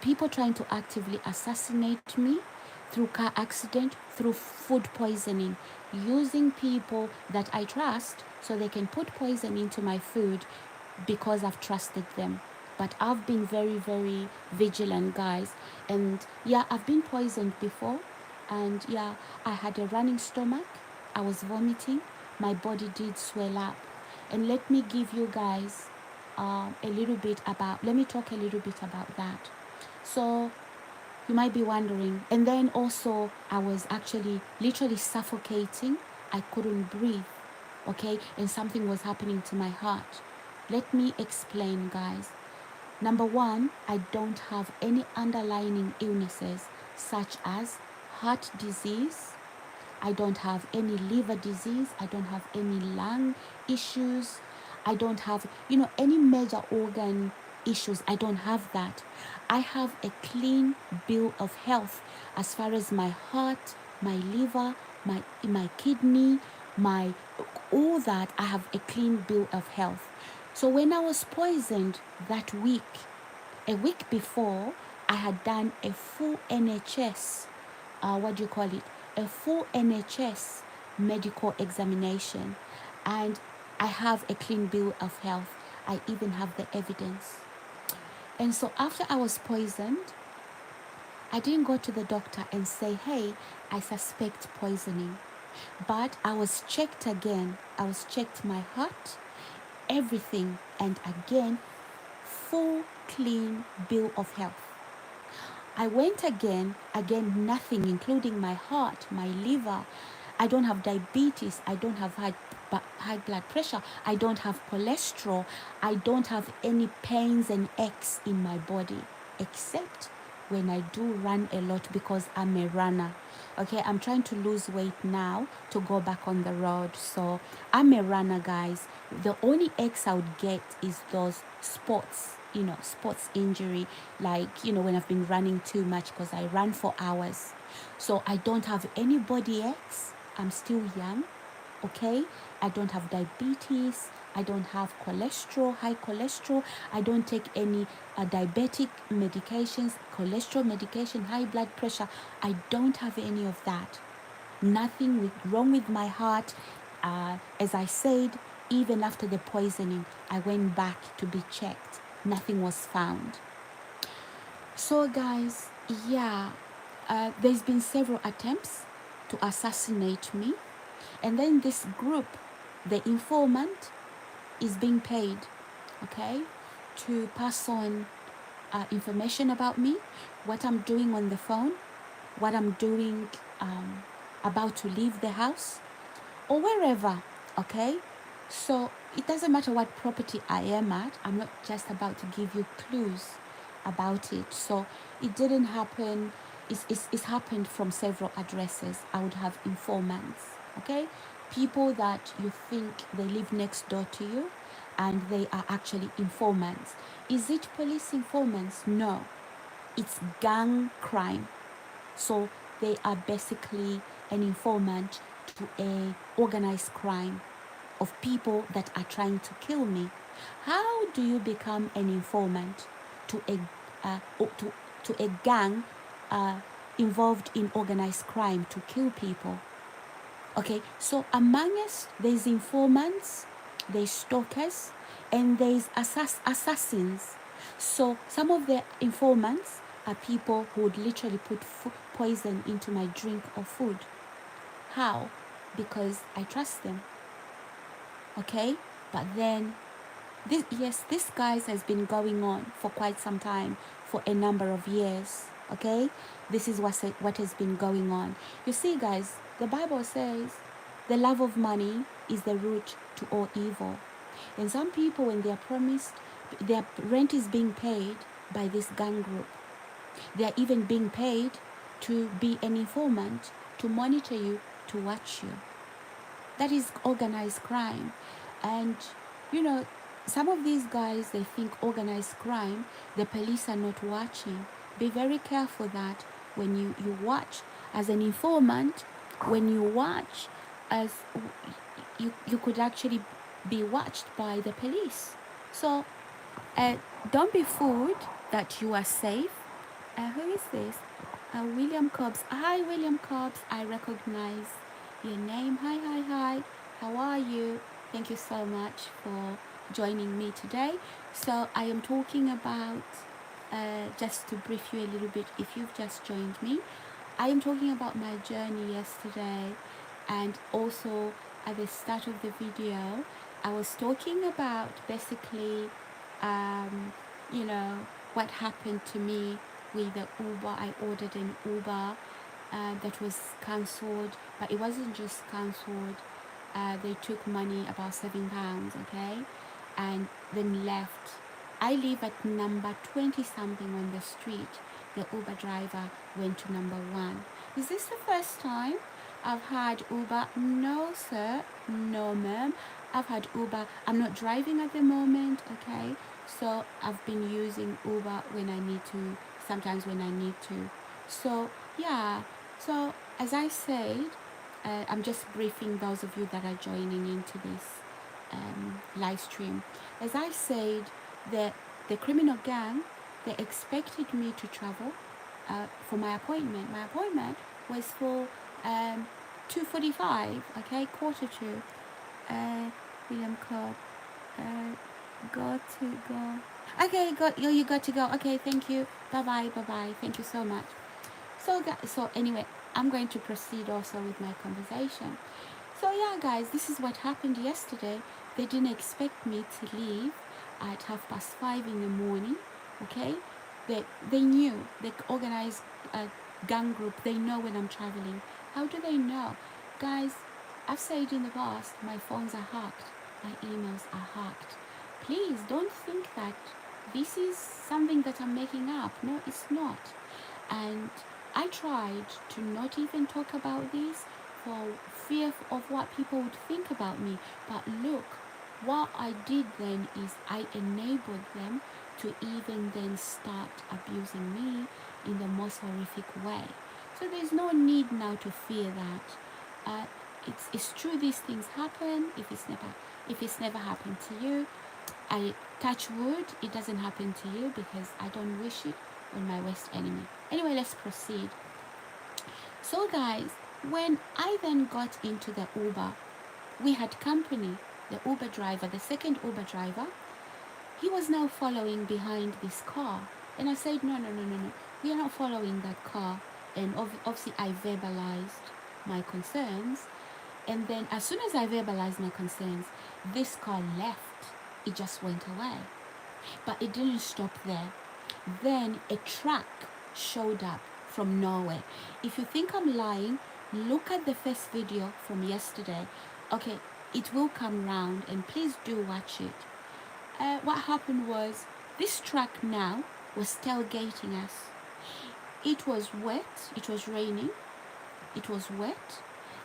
people trying to actively assassinate me through car accident, through food poisoning, using people that I trust so they can put poison into my food because I've trusted them. But I've been very, very vigilant, guys. And yeah, I've been poisoned before. And yeah, I had a running stomach. I was vomiting. My body did swell up. And let me give you guys let me talk a little bit about that. So you might be wondering. And then also I was actually literally suffocating. I couldn't breathe. Okay? And something was happening to my heart. Let me explain, guys. Number one, I don't have any underlying illnesses such as heart disease. I don't have any liver disease. I don't have any lung issues. I don't have, any major organ issues. I don't have that. I have a clean bill of health as far as my heart, my liver, my kidney, my all that. I have a clean bill of health. So when I was poisoned that week, a week before, I had done a full NHS, what do you call it? A full NHS medical examination, and I have a clean bill of health. I even have the evidence. And so after I was poisoned, I didn't go to the doctor and say, hey, I suspect poisoning. But I was checked again. I was checked my heart, everything, and again, full clean bill of health. I went again, nothing, including my heart, my liver. I don't have diabetes. I don't have high blood pressure. I don't have cholesterol. I don't have any pains and aches in my body, except when I do run a lot because I'm a runner. Okay, I'm trying to lose weight now to go back on the road. So I'm a runner, guys. The only aches I would get is those sports injury, like, when I've been running too much because I run for hours. So I don't have any body aches. I'm still young. Okay, I don't have diabetes. I don't have high cholesterol. I don't take any diabetic medications, cholesterol medication, high blood pressure. I don't have any of that. Nothing wrong with my heart. As I said, even after the poisoning, I went back to be checked. Nothing was found. So, guys, yeah, there's been several attempts to assassinate me. And then this group, the informant, is being paid, okay, to pass on information about me, what I'm doing on the phone, what I'm doing about to leave the house or wherever, okay? So it doesn't matter what property I am at. I'm not just about to give you clues about it. So it didn't happen. It's happened from several addresses. I would have informants, okay? People that you think they live next door to you and they are actually informants. Is it police informants? No. It's gang crime. So they are basically an informant to a organized crime of people that are trying to kill me. How do you become an informant to a gang involved in organized crime to kill people? Okay, so among us, there's informants, there's stalkers, and there's assassins. So some of the informants are people who would literally put poison into my drink or food. How? Because I trust them. Okay, but then this guys has been going on for quite some time, for a number of years. Okay, this is what has been going on. You see, guys, the Bible says the love of money is the root to all evil. And some people, when they are promised, their rent is being paid by this gang group. They are even being paid to be an informant, to monitor you, to watch you. That is organized crime. And, some of these guys, they think organized crime, the police are not watching. Be very careful that when you watch as an informant, when you watch as you could actually be watched by the police. So don't be fooled that you are safe. Who is this? William Cobbs. Hi, William Cobbs. I recognize your name. Hi. How are you? Thank you so much for joining me today. So I am talking about, just to brief you a little bit, if you've just joined me, I am talking about my journey yesterday, and also at the start of the video, I was talking about basically, what happened to me with the Uber. I ordered an Uber that was cancelled, but it wasn't just cancelled. They took money, about £7, okay, and then left. I live at number 20 something on the street. The Uber driver went to number 1. Is this the first time I've had Uber? No, sir. No, ma'am. I've had Uber. I'm not driving at the moment, okay? So I've been using Uber when I need to, sometimes when I need to. So yeah, so as I said, I'm just briefing those of you that are joining into this live stream. As I said, the criminal gang, they expected me to travel for my appointment. My appointment was for 2:45, okay, quarter to. William Cobb, uh, got to go. Okay, you got to go. Okay, thank you. Bye bye, bye bye. Thank you so much. So anyway, I'm going to proceed also with my conversation. So yeah, guys, this is what happened yesterday. They didn't expect me to leave at 5:30 in the morning. Okay, they knew, they organized a gang group. They know when I'm traveling. How do they know, guys? I've said in the past, my phones are hacked, my emails are hacked. Please don't think that this is something that I'm making up. No, it's not. And I tried to not even talk about this for fear of what people would think about me. But look, what I did then is I enabled them to even then start abusing me in the most horrific way. So there's no need now to fear that. It's true, these things happen. If it's never happened to you, I touch wood, it doesn't happen to you, because I don't wish it on my worst enemy. Anyway, let's proceed. So guys, when I then got into the Uber, we had company. The Uber driver, the second Uber driver, he was now following behind this car. And I said, no, we are not following that car. And obviously I verbalized my concerns. And then as soon as I verbalized my concerns, this car left. It just went away. But it didn't stop there. Then a truck showed up from nowhere. If you think I'm lying, look at the first video from yesterday. Okay, it will come round, and please do watch it. What happened was, this truck now was tailgating us. It was wet, it was raining, it was wet,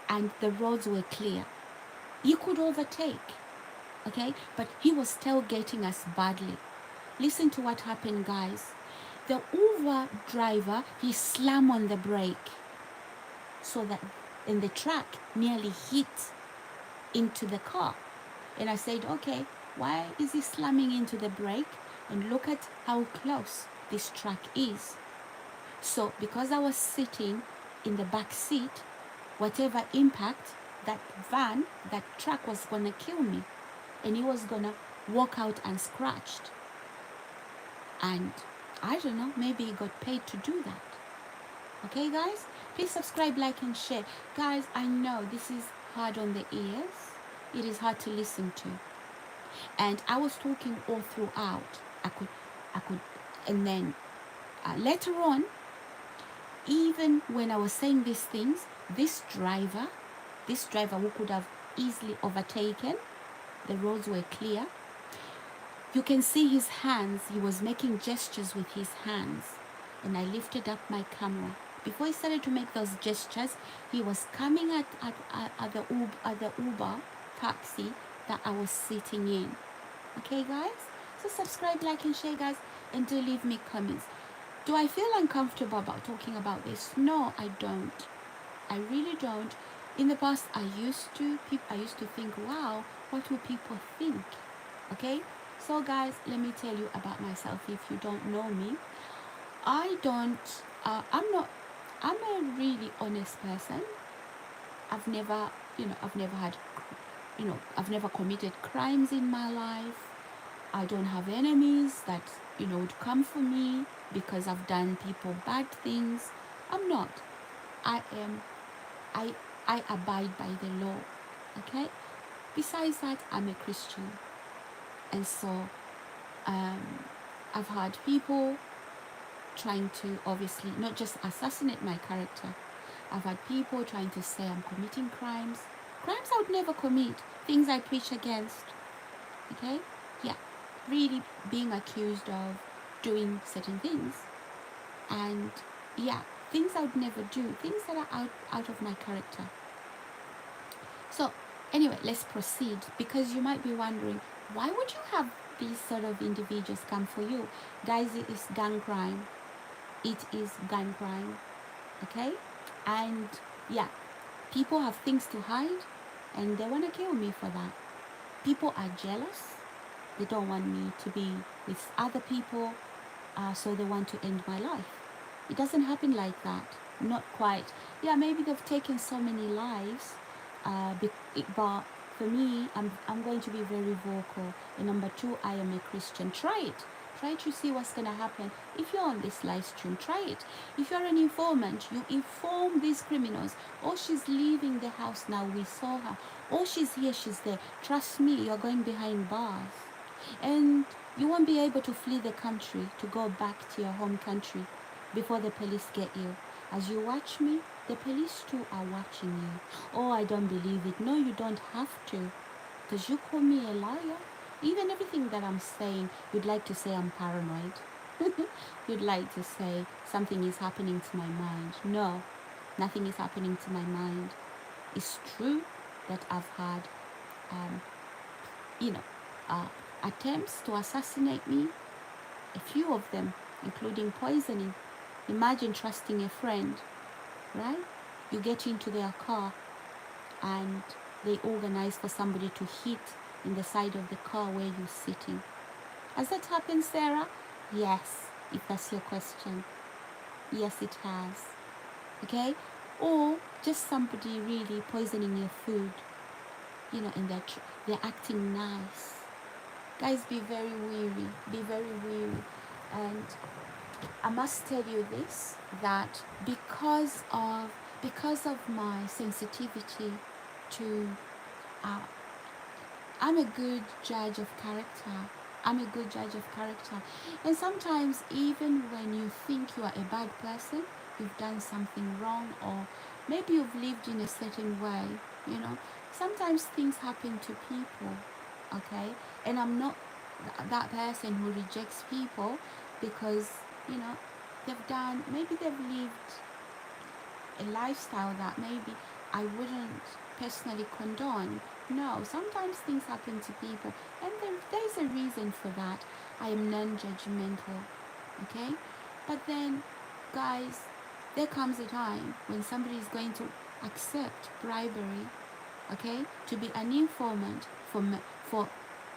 and the roads were clear. You could overtake, okay? But he was tailgating us badly. Listen to what happened, guys. The Uber driver, he slammed on the brake, so that, and the truck nearly hit into the car. And I said, okay, why is he slamming into the brake? And look at how close this truck is. So because I was sitting in the back seat, whatever impact, that truck was gonna kill me, and he was gonna walk out unscratched. And I don't know, maybe he got paid to do that. Okay, guys, please subscribe, like, and share. Guys, I know this is hard on the ears. It is hard to listen to. And I was talking all throughout. I could, and then later on, even when I was saying these things, this driver who could have easily overtaken, the roads were clear. You can see his hands. He was making gestures with his hands. And I lifted up my camera. Before he started to make those gestures, he was coming at the Uber taxi that I was sitting in. Okay, guys? So subscribe, like, and share, guys. And do leave me comments. Do I feel uncomfortable about talking about this? No, I don't. I really don't. In the past, I used to think, wow, what will people think? Okay? So guys, let me tell you about myself if you don't know me. I'm a really honest person. I've never committed crimes in my life. I don't have enemies that, would come for me because I've done people bad things. I'm not. I abide by the law. Okay? Besides that, I'm a Christian. And so I've had people trying to, obviously, not just assassinate my character. I've had people trying to say I'm committing crimes I would never commit, things I preach against. Okay? Yeah, really being accused of doing certain things. And yeah, things I would never do, things that are out of my character. So Anyway, let's proceed, because you might be wondering, why would you have these sort of individuals come for you? Guys, it is gun crime. It is gun crime. Okay? And yeah, people have things to hide and they want to kill me for that. People are jealous. They don't want me to be with other people, so they want to end my life. It doesn't happen like that. Not quite. Yeah, maybe they've taken so many lives, but for me, I'm going to be very vocal. And number two, I am a Christian. Try it. Try to see what's going to happen. If you're on this live stream, try it. If you're an informant, you inform these criminals. Oh, she's leaving the house now. We saw her. Oh, she's here, she's there. Trust me, you're going behind bars. And you won't be able to flee the country to go back to your home country before the police get you. As you watch me, the police too are watching you. Oh, I don't believe it. No, you don't have to. Because you call me a liar. Even everything that I'm saying, you'd like to say I'm paranoid. You'd like to say something is happening to my mind. No, nothing is happening to my mind. It's true that I've had, um, you know, attempts to assassinate me, a few of them, including poisoning. Imagine trusting a friend, right? You get into their car and they organize for somebody to hit in the side of the car where you're sitting. Has that happened, Sarah? Yes, if that's your question. Yes, it has. Okay? Or just somebody really poisoning your food, and they're acting nice. Guys, be very wary. Be very wary. And I must tell you this, that because of my sensitivity to, I'm a good judge of character. I'm a good judge of character. And sometimes even when you think you are a bad person, you've done something wrong, or maybe you've lived in a certain way, sometimes things happen to people, okay? And I'm not that person who rejects people because, maybe they've lived a lifestyle that maybe I wouldn't personally condone. No, sometimes things happen to people, and there's a reason for that. I am non-judgmental, okay? But then, guys, there comes a time when somebody is going to accept bribery, okay, to be an informant for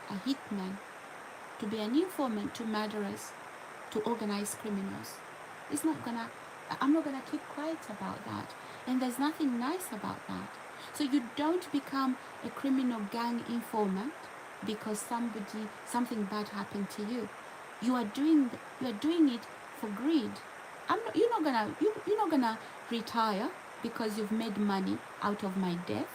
a hitman, to be an informant to murderers, to organized criminals. I'm not gonna keep quiet about that. And there's nothing nice about that. So you don't become a criminal gang informant because something bad happened to you. You are doing it for greed. You're not gonna retire because you've made money out of my death,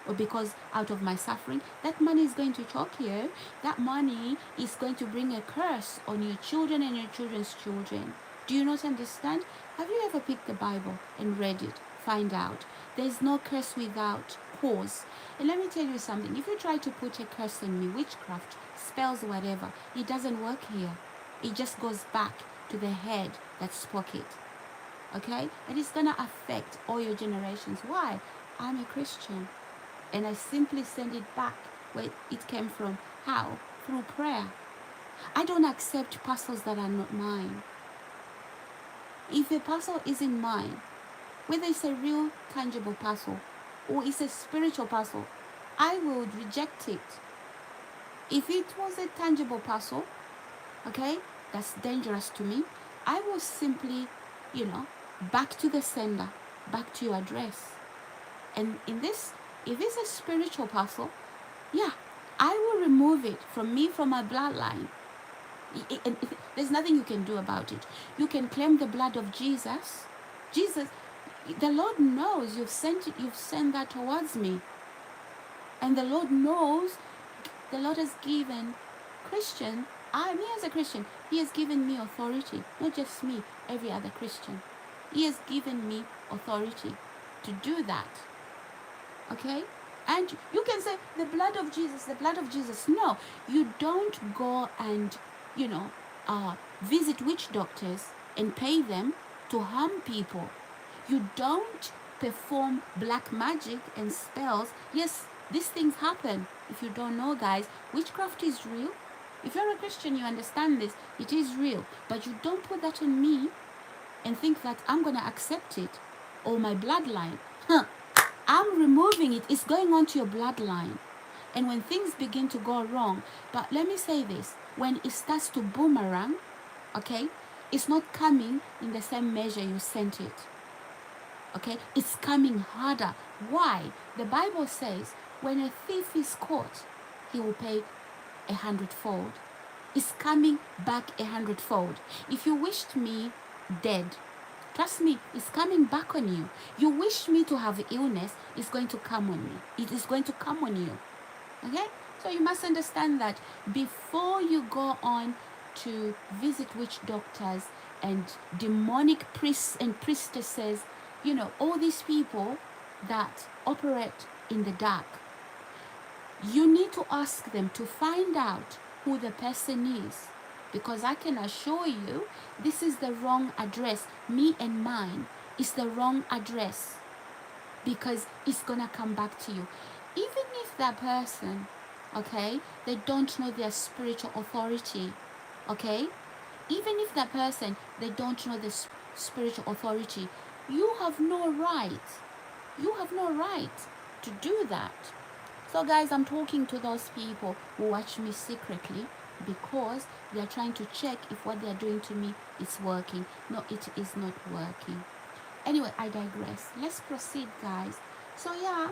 or because out of my suffering. That money is going to choke you. That money is going to bring a curse on your children and your children's children. Do you not understand? Have you ever picked the Bible and read it? Find out. There's no curse without cause. And let me tell you something. If you try to put a curse on me, witchcraft, spells, whatever, it doesn't work here. It just goes back to the head that spoke it. Okay? And it's going to affect all your generations. Why? I'm a Christian. And I simply send it back where it came from. How? Through prayer. I don't accept parcels that are not mine. If a parcel isn't mine, whether it's a real tangible parcel or it's a spiritual parcel, I will reject it. If it was a tangible parcel, okay, that's dangerous to me, I will simply, back to the sender, back to your address. And if it's a spiritual parcel, yeah, I will remove it from my bloodline. There's nothing you can do about it. You can claim the blood of Jesus. The Lord knows you've sent that towards me. And the Lord knows, the Lord has given me as a Christian, He has given me authority. Not just me, every other Christian. He has given me authority to do that. Okay? And you can say, the blood of Jesus, the blood of Jesus. No, you don't go and, visit witch doctors and pay them to harm people. You don't perform black magic and spells. Yes, These things happen. If you don't know, guys, witchcraft is real. If you're a Christian, you understand this. It is real. But you don't put that on me and think that I'm going to accept it, or my bloodline. I'm removing it. It's going on to your bloodline. And when things begin to go wrong, but let me say this, when it starts to boomerang, okay, it's not coming in the same measure you sent it. Okay, it's coming harder. Why? The Bible says when a thief is caught, he will pay 100-fold. It's coming back 100-fold. If you wished me dead, trust me, it's coming back on you. You wish me to have illness, it's going to come on me. It is going to come on you. Okay? So you must understand that before you go on to visit witch doctors and demonic priests and priestesses, you know, all these people that operate in the dark, you need to ask them to find out who the person is. Because I can assure you, this is the wrong address. Me and mine is the wrong address. Because it's going to come back to you. Even if that person, okay, they don't know their spiritual authority, okay? Even if that person, they don't know the spiritual authority, you have no right. You have no right to do that. So guys, I'm talking to those people who watch me secretly because they are trying to check if what they are doing to me is working. No, it is not working. Anyway, I digress. Let's proceed, guys. So yeah,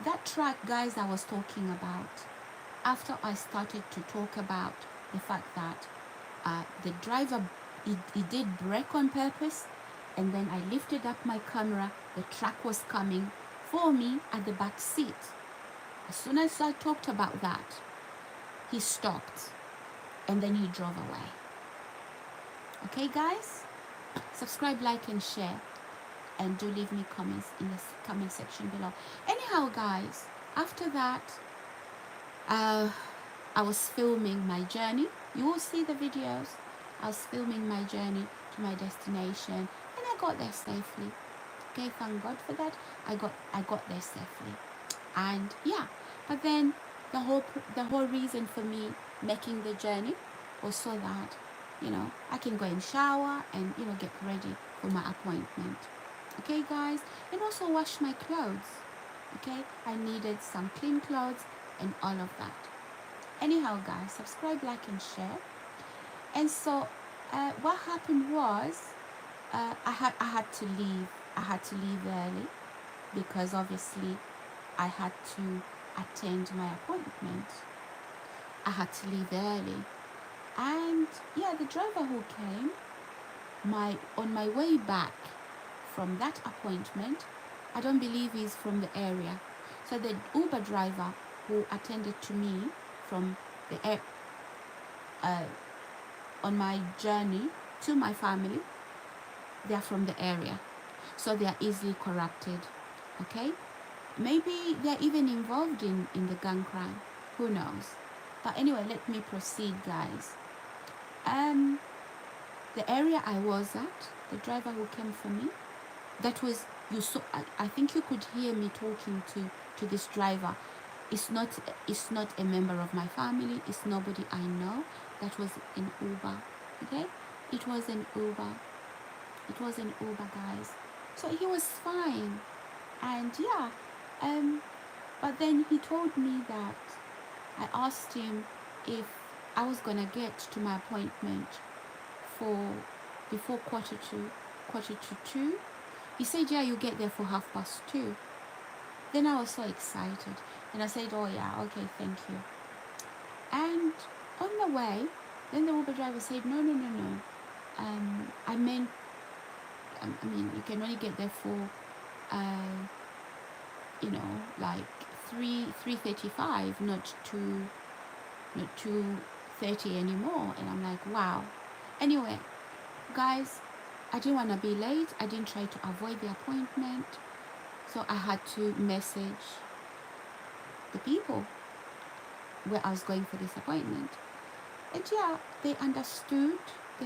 that track, guys, I was talking about, after I started to talk about the fact that the driver, he did brake on purpose, and then I lifted up my camera, the truck was coming for me at the back seat. As soon as I talked about that, he stopped and then he drove away. Okay, guys? Subscribe, like, and share. And do leave me comments in the comment section below. Anyhow, guys, after that, I was filming my journey. You will see the videos. I was filming my journey to my destination, and I got there safely. Okay, thank God for that. I got there safely, and yeah. But then the whole reason for me making the journey was so that, you know, I can go and shower and, you know, get ready for my appointment. Okay, guys, and also wash my clothes. Okay, I needed some clean clothes and all of that. Anyhow, guys, subscribe, like, and share. And so what happened was I had to leave. I had to leave early because obviously I had to attend my appointment. I had to leave early, and yeah, the driver who came on my way back from that appointment, I don't believe he's from the area. So the Uber driver who attended to me from the on my journey to my family, they are from the area, so they are easily corrupted. Okay, maybe they're even involved in the gang crime, who knows. But anyway, let me proceed, guys. The area I was at, the driver who came for me, that was, you saw, I think you could hear me talking to this driver. It's not a member of my family. It's nobody I know. That was an Uber. Okay, it was an Uber. It was an Uber, guys. So he was fine, and yeah, but then he told me that I asked him if I was gonna get to my appointment before quarter to 2. He said, yeah, you get there for 2:30. Then I was so excited, and I said, oh yeah, okay, thank you. And on the way, then the Uber driver said, no, I mean, you can only get there for you know, like 3:35, not 2:30 anymore. And I'm like, wow. Anyway, guys, I didn't want to be late. I didn't try to avoid the appointment, so I had to message the people where I was going for this appointment. And yeah, they understood the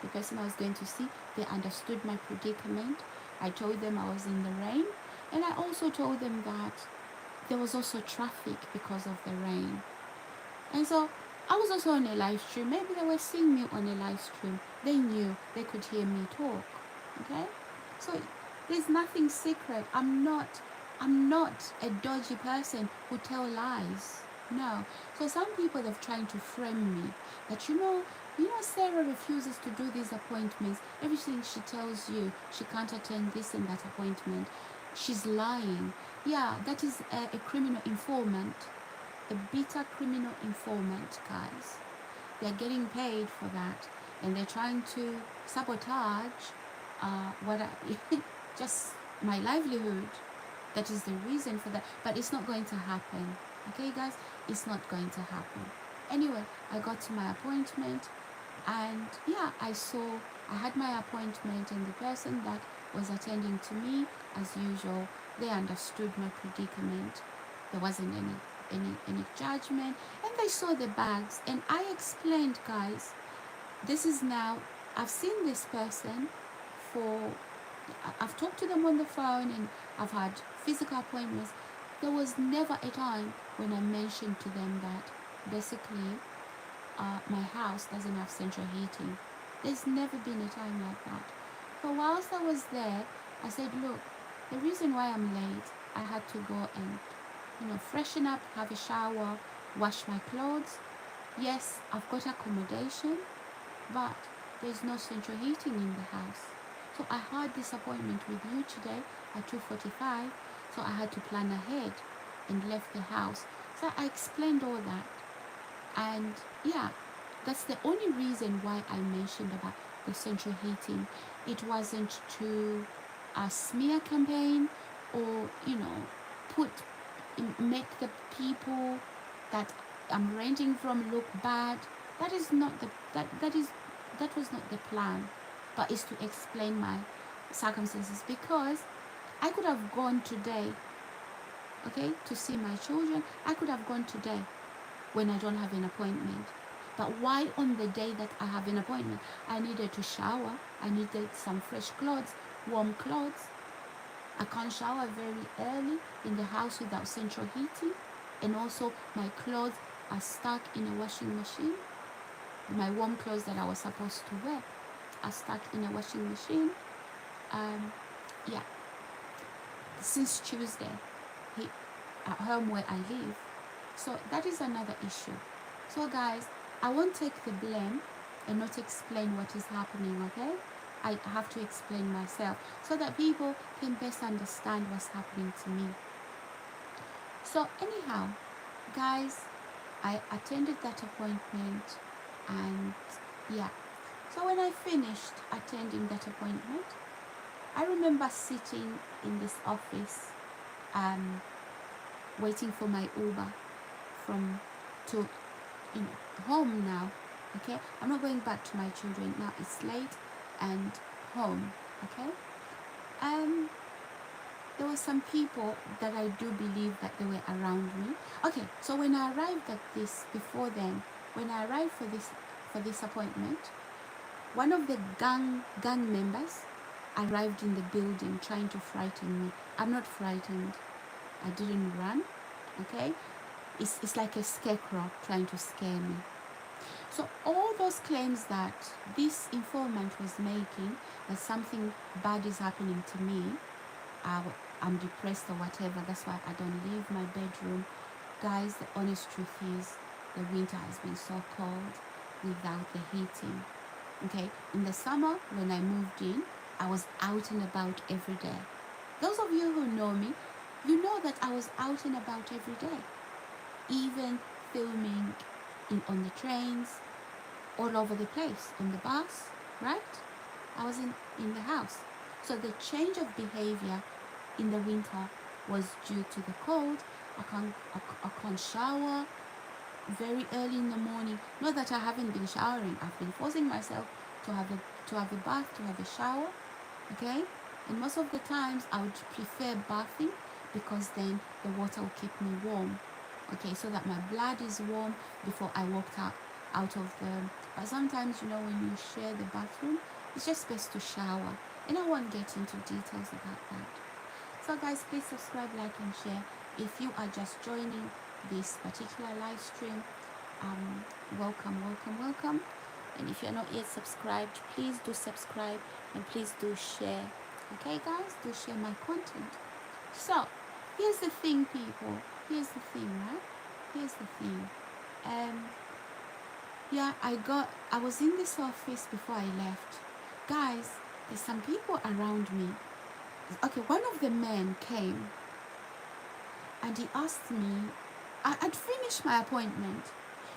person I was going to see. They understood my predicament. I told them I was in the rain, And I also told them that there was also traffic because of the rain. And so I was also on a live stream. Maybe they were seeing me on a live stream. They knew they could hear me talk. Okay? So there's nothing secret. I'm not a dodgy person who tell lies. No. So some people have tried to frame me that Sarah refuses to do these appointments. Everything she tells you, she can't attend this and that appointment. She's lying. Yeah, that is a criminal informant, a bitter criminal informant, guys. They're getting paid for that, and they're trying to sabotage what I, just my livelihood. That is the reason for that, but it's not going to happen. Okay, guys, it's not going to happen. Anyway, I got to my appointment, and yeah, I had my appointment, and the person that was attending to me, as usual, they understood my predicament. There wasn't any judgment, and they saw the bags, and I explained, guys, this is now, I've seen this person for, I've talked to them on the phone, and I've had physical appointments. There was never a time when I mentioned to them that basically my house doesn't have central heating. There's never been a time like that. So whilst I was there, I said, look, the reason why I'm late, I had to go and freshen up, have a shower, wash my clothes. Yes, I've got accommodation, but there's no central heating in the house. So I had this appointment with you today at 2:45, so I had to plan ahead and left the house. So I explained all that. And yeah, that's the only reason why I mentioned about the central heating. It wasn't to smear campaign or, put make the people that I'm renting from look bad. That is not the that was not the plan, but is to explain my circumstances, because I could have gone today, okay, to see my children. I could have gone today when I don't have an appointment. But why on the day that I have an appointment? I needed to shower. I needed some fresh clothes, warm clothes. I can't shower very early in the house without central heating. And also my clothes are stuck in a washing machine. My warm clothes that I was supposed to wear are stuck in a washing machine. Yeah, since Tuesday, at home where I live. So that is another issue. So guys, I won't take the blame and not explain what is happening, okay? I have to explain myself so that people can best understand what's happening to me. So anyhow, guys, I attended that appointment, and yeah. So when I finished attending that appointment, I remember sitting in this office, waiting for my Uber to home now. Okay, I'm not going back to my children now. It's late and home. Okay, there were some people that I do believe that they were around me. Okay, so when I arrived at this, before then, when I arrived for this appointment, one of the gang members arrived in the building trying to frighten me. I'm not frightened. I didn't run. Okay, it's like a scarecrow trying to scare me. So all those claims that this informant was making, that something bad is happening to me, I'm depressed or whatever, that's why I don't leave my bedroom. Guys, the honest truth is the winter has been so cold without the heating. Okay, in the summer when I moved in, I was out and about every day. Those of you who know me, you know that I was out and about every day, even filming on the trains, all over the place, on the bus, right? I was in the house. So the change of behavior in the winter was due to the cold. I can't shower very early in the morning. Not that I haven't been showering. I've been forcing myself to have a bath, to have a shower, okay? And most of the times I would prefer bathing, because then the water will keep me warm, okay, so that my blood is warm before I walked out of the. But sometimes, when you share the bathroom, it's just best to shower, and I won't get into details about that. So guys, please subscribe, like and share. If you are just joining this particular live stream, welcome, welcome, welcome. And if you're not yet subscribed, please do subscribe and please do share. Okay guys, do share my content. So here's the thing, people. Here's the thing, right? Here's the thing. Yeah, I was in this office before I left. Guys, there's some people around me. Okay, one of the men came and he asked me, I'd finished my appointment,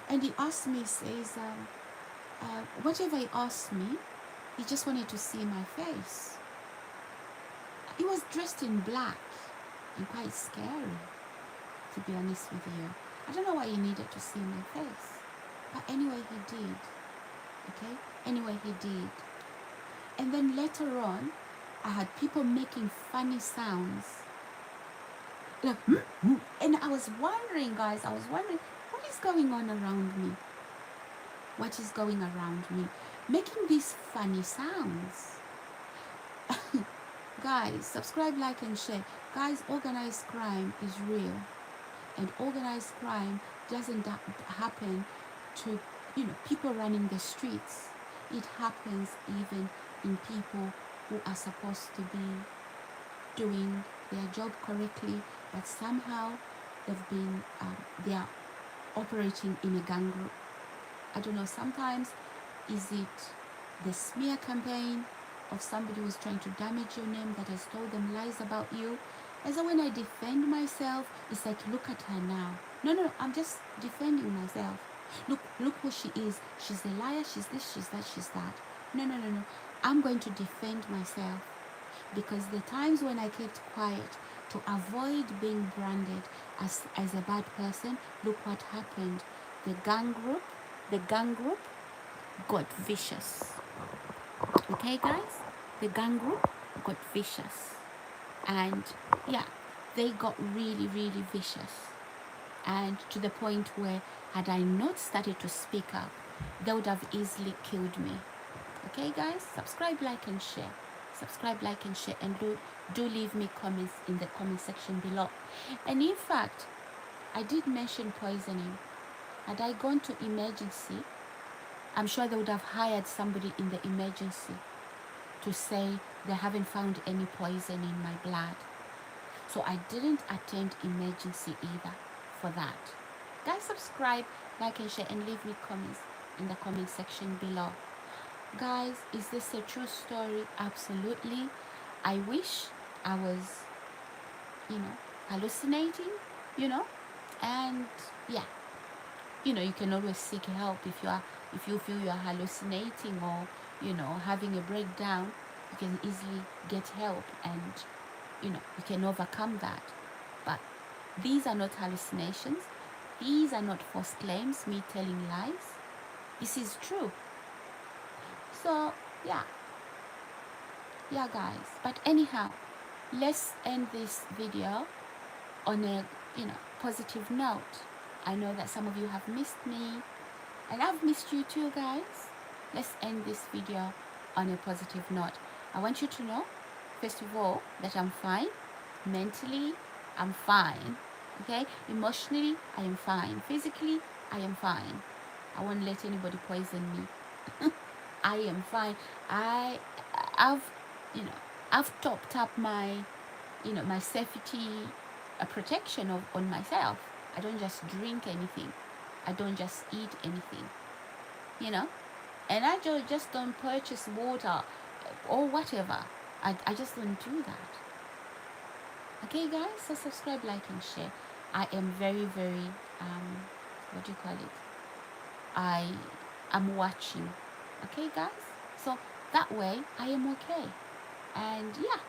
and he asked me, says, whatever he asked me, he just wanted to see my face. He was dressed in black and quite scary, to be honest with you. I don't know why he needed to see my face. But anyway, he did. Okay? Anyway, he did. And then later on, I had people making funny sounds. Like, and I was wondering, guys, what is going on around me? What is going around me? Making these funny sounds. Guys, subscribe, like, and share. Guys, organized crime is real. And organized crime doesn't happen to, people running the streets. It happens even in people who are supposed to be doing their job correctly, but somehow they are operating in a gang group. I don't know, sometimes is it the smear campaign of somebody who's trying to damage your name, that has told them lies about you. And so when I defend myself, it's like, look at her now. No, I'm just defending myself. Look who she is. She's a liar, she's this, she's that, she's that. No. I'm going to defend myself, because the times when I kept quiet to avoid being branded as a bad person, look what happened. The gang group got vicious. Okay guys, the gang group got vicious, and yeah, they got really, really vicious, and to the point where had I not started to speak up, they would have easily killed me. Okay guys, subscribe, like and share. Subscribe, like and share, and do leave me comments in the comment section below. And in fact, I did mention poisoning. Had I gone to emergency, I'm sure they would have hired somebody in the emergency to say they haven't found any poison in my blood. So I didn't attend emergency either for that. Guys, subscribe, like and share, and leave me comments in the comment section below. Guys, is this a true story? Absolutely. I wish I was, hallucinating, and yeah, you can always seek help if you feel you're hallucinating or having a breakdown. You can easily get help, and you can overcome that. But these are not hallucinations. These are not false claims, me telling lies. This is true. So yeah guys, but anyhow, let's end this video on a positive note. I know that some of you have missed me, and I've missed you too, guys. Let's end this video on a positive note. I want you to know, first of all, that I'm fine. Mentally, I'm fine. Okay? Emotionally, I am fine. Physically, I am fine. I won't let anybody poison me. I am fine. I've topped up my my safety protection on myself. I don't just drink anything. I don't just eat anything. And I just don't purchase water or whatever. I just don't do that. Okay guys, so subscribe, like and share. I am very, very what do you call it? I'm watching. Okay guys, so that way I am okay. And yeah,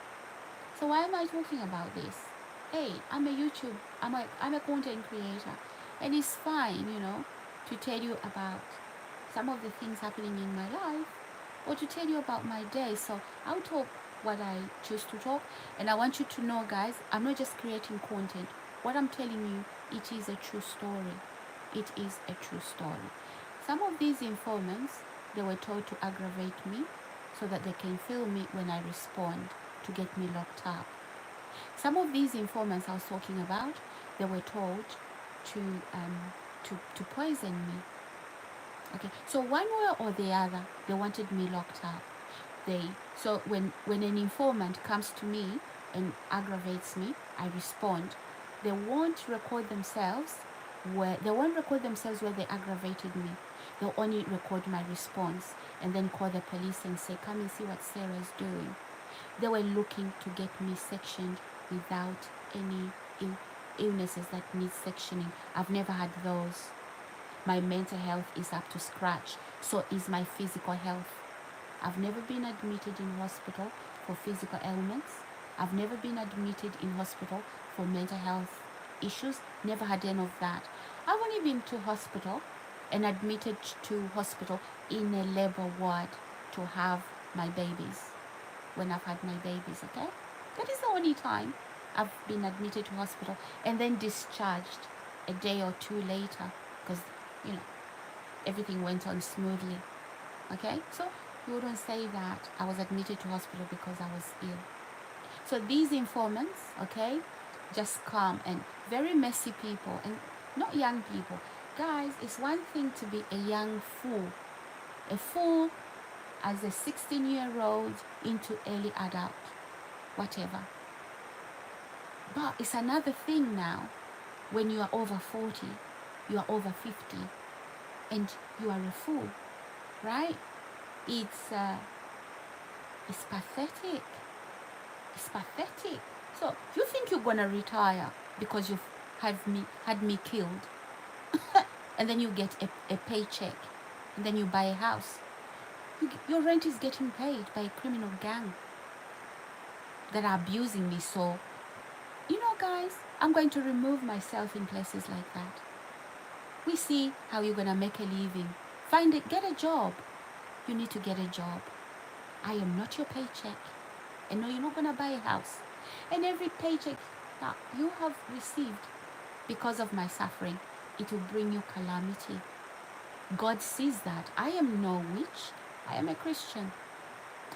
so why am I talking about this? Hey, I'm a content creator, and it's fine, to tell you about some of the things happening in my life, or to tell you about my day. So I'll talk what I choose to talk, and I want you to know, guys, I'm not just creating content. What I'm telling you, it is a true story. It is a true story. Some of these informants, they were told to aggravate me so that they can film me when I respond to get me locked up. Some of these informants I was talking about, they were told to poison me. Okay, so one way or the other, they wanted me locked up. So when an informant comes to me and aggravates me, I respond. They won't record themselves where they aggravated me. They'll only record my response and then call the police and say, come and see what Sarah is doing. They were looking to get me sectioned without any illnesses that need sectioning. I've never had those. My mental health is up to scratch. So is my physical health. I've never been admitted in hospital for physical ailments. I've never been admitted in hospital for mental health issues. Never had any of that. I've only been to hospital and admitted to hospital in a labor ward to have my babies. When I've had my babies, okay? That is the only time I've been admitted to hospital and then discharged a day or two later because, everything went on smoothly, okay? So you wouldn't say that I was admitted to hospital because I was ill. So these informants, okay, just come and very messy people and not young people. Guys, it's one thing to be a young fool. A fool as a 16-year-old into early adult, whatever. But it's another thing now when you are over 40, you are over 50, and you are a fool, right? It's pathetic. It's pathetic. So you think you're gonna retire because you've had me killed, and then you get a paycheck, and then you buy a house. Your rent is getting paid by a criminal gang that are abusing me. So, guys, I'm going to remove myself in places like that. We see how you're gonna make a living. Get a job. You need to get a job. I am not your paycheck. And no, you're not gonna buy a house. And every paycheck that you have received because of my suffering, it will bring you calamity. God sees that. I am no witch. I am a Christian.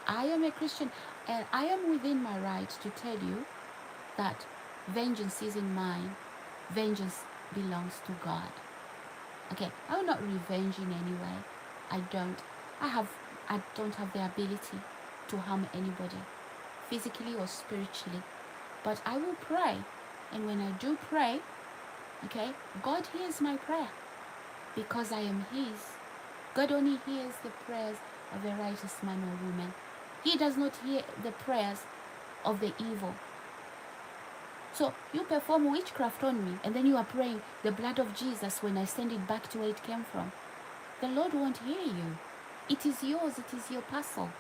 And I am within my right to tell you that vengeance isn't mine. Vengeance belongs to God. Okay, I will not revenge in any way. I don't have the ability to harm anybody, physically or spiritually. But I will pray. And when I do pray, okay, God hears my prayer because I am His. God only hears the prayers of a righteous man or woman. He does not hear the prayers of the evil. So you perform witchcraft on me and then you are praying the blood of Jesus when I send it back to where it came from. The Lord won't hear you. It is yours. It is your parcel.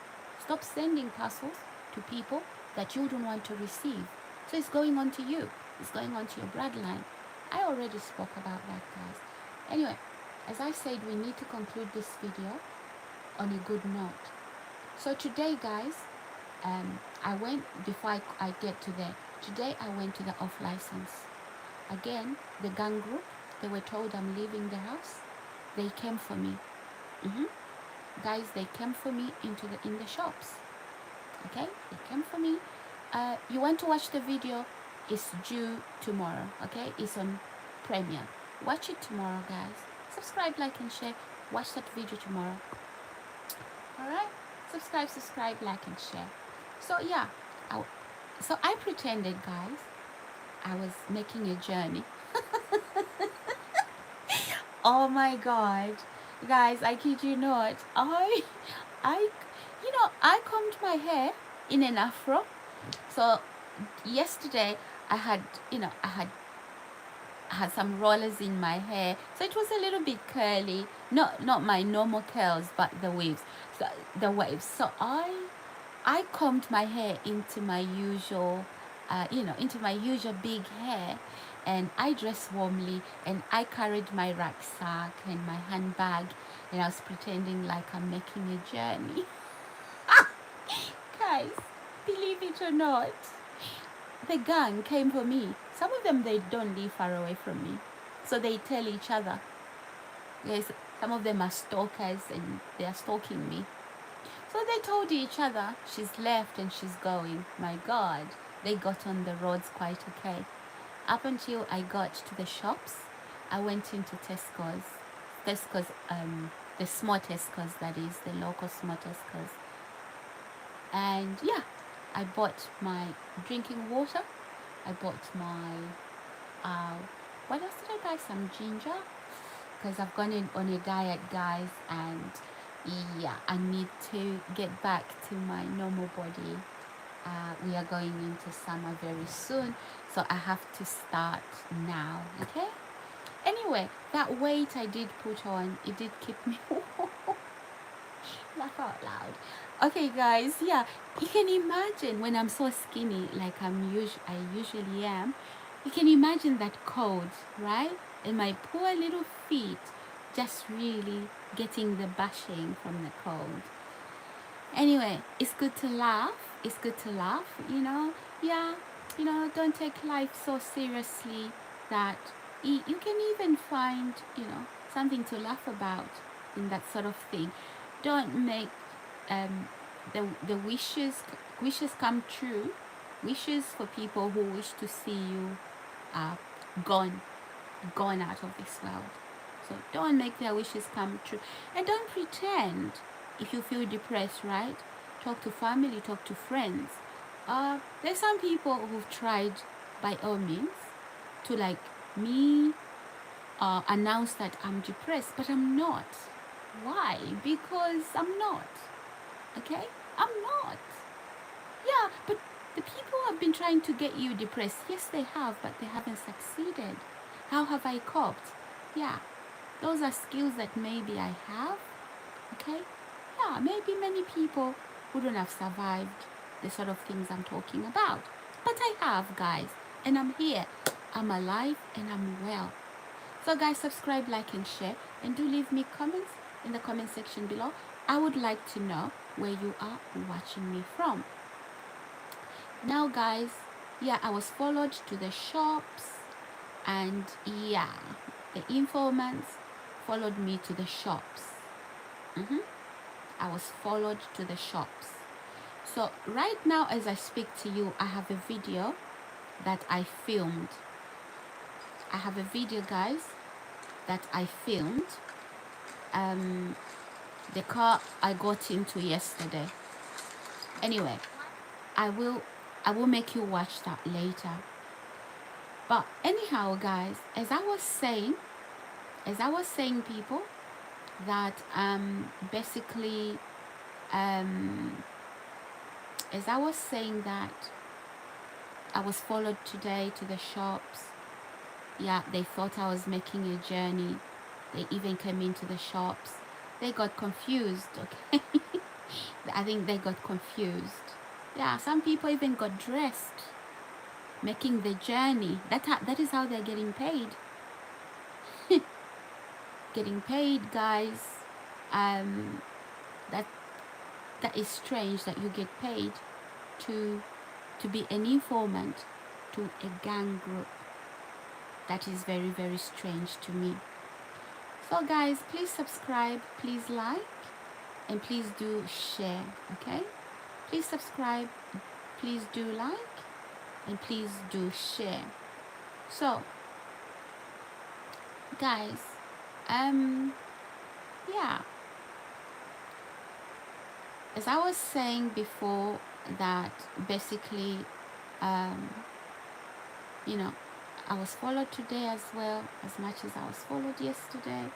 Stop sending parcels to people that you don't want to receive. So it's going on to you. It's going on to your bloodline. I already spoke about that, guys. Anyway, as I said, we need to conclude this video on a good note. So today, guys, today I went to the off license. Again, the gang group, they were told I'm leaving the house. They came for me. Guys, they came for me in the shops. Okay, they came for me. You want to watch the video? It's due tomorrow. Okay, it's on premiere. Watch it tomorrow, guys. Subscribe, like, and share. Watch that video tomorrow. Alright, subscribe, like, and share. So yeah, I pretended, guys, I was making a journey. Oh my God, guys, I kid you not. I combed my hair in an afro. So yesterday I had some rollers in my hair, so it was a little bit curly. Not my normal curls, but the waves. So I combed my hair into my usual, big hair, and I dressed warmly, and I carried my rucksack and my handbag, and I was pretending like I'm making a journey. Guys, believe it or not, the gang came for me. Some of them, they don't live far away from me, so they tell each other. Yes, some of them are stalkers and they are stalking me. So they told each other, she's left and she's going. My God, they got on the roads quite okay. Up until I got to the shops, I went into Tesco's, the small Tesco's, that is, the local small Tesco's. And yeah, I bought my drinking water. I bought my, what else did I buy? Some ginger, because I've gone in on a diet, guys, and yeah, I need to get back to my normal body. We are going into summer very soon, so I have to start now, okay? Anyway, that weight I did put on, it did keep me laugh out loud. Okay, guys, yeah, you can imagine when I'm so skinny, like I usually am. You can imagine that cold, right? And my poor little feet just really getting the bashing from the cold. Anyway, it's good to laugh. It's good to laugh, you know. Yeah, you know, don't take life so seriously that you can even find, you know, something to laugh about in that sort of thing. Don't make the wishes come true. Wishes for people who wish to see you uh, gone out of this world. So don't make their wishes come true, and don't pretend. If you feel depressed, right? Talk to family, talk to friends. There's some people who've tried, by all means, to, like me, announce that I'm depressed, but I'm not. Why? Because I'm not. Okay? I'm not. Yeah, but the people who have been trying to get you depressed, yes, they have, but they haven't succeeded. How have I coped? Yeah, those are skills that maybe I have. Okay? Yeah, maybe many people wouldn't have survived the sort of things I'm talking about. But I have, guys, and I'm here. I'm alive and I'm well. So guys, subscribe, like, and share, and do leave me comments in the comment section below. I would like to know where you are watching me from. Now guys, yeah, I was followed to the shops, and yeah, the informants followed me to the shops. I was followed to the shops. So right now as I speak to you, I have a video that I filmed. I have a video, guys, that I filmed. The car I got into yesterday. Anyway, I will make you watch that later. But anyhow, guys, as I was saying, people, that basically, as I was saying that I was followed today to the shops. Yeah, they thought I was making a journey. They even came into the shops. They got confused, okay? I think they got confused. Yeah, some people even got dressed, making the journey. That is how they're getting paid. Getting paid, guys. That is strange that you get paid to be an informant to a gang group. That is very, very strange to me. So guys, please subscribe, please like, and please do share, okay? Please subscribe, please do like, and please do share. So guys, yeah, as I was saying before, that basically, you know, I was followed today as well, as much as I was followed yesterday.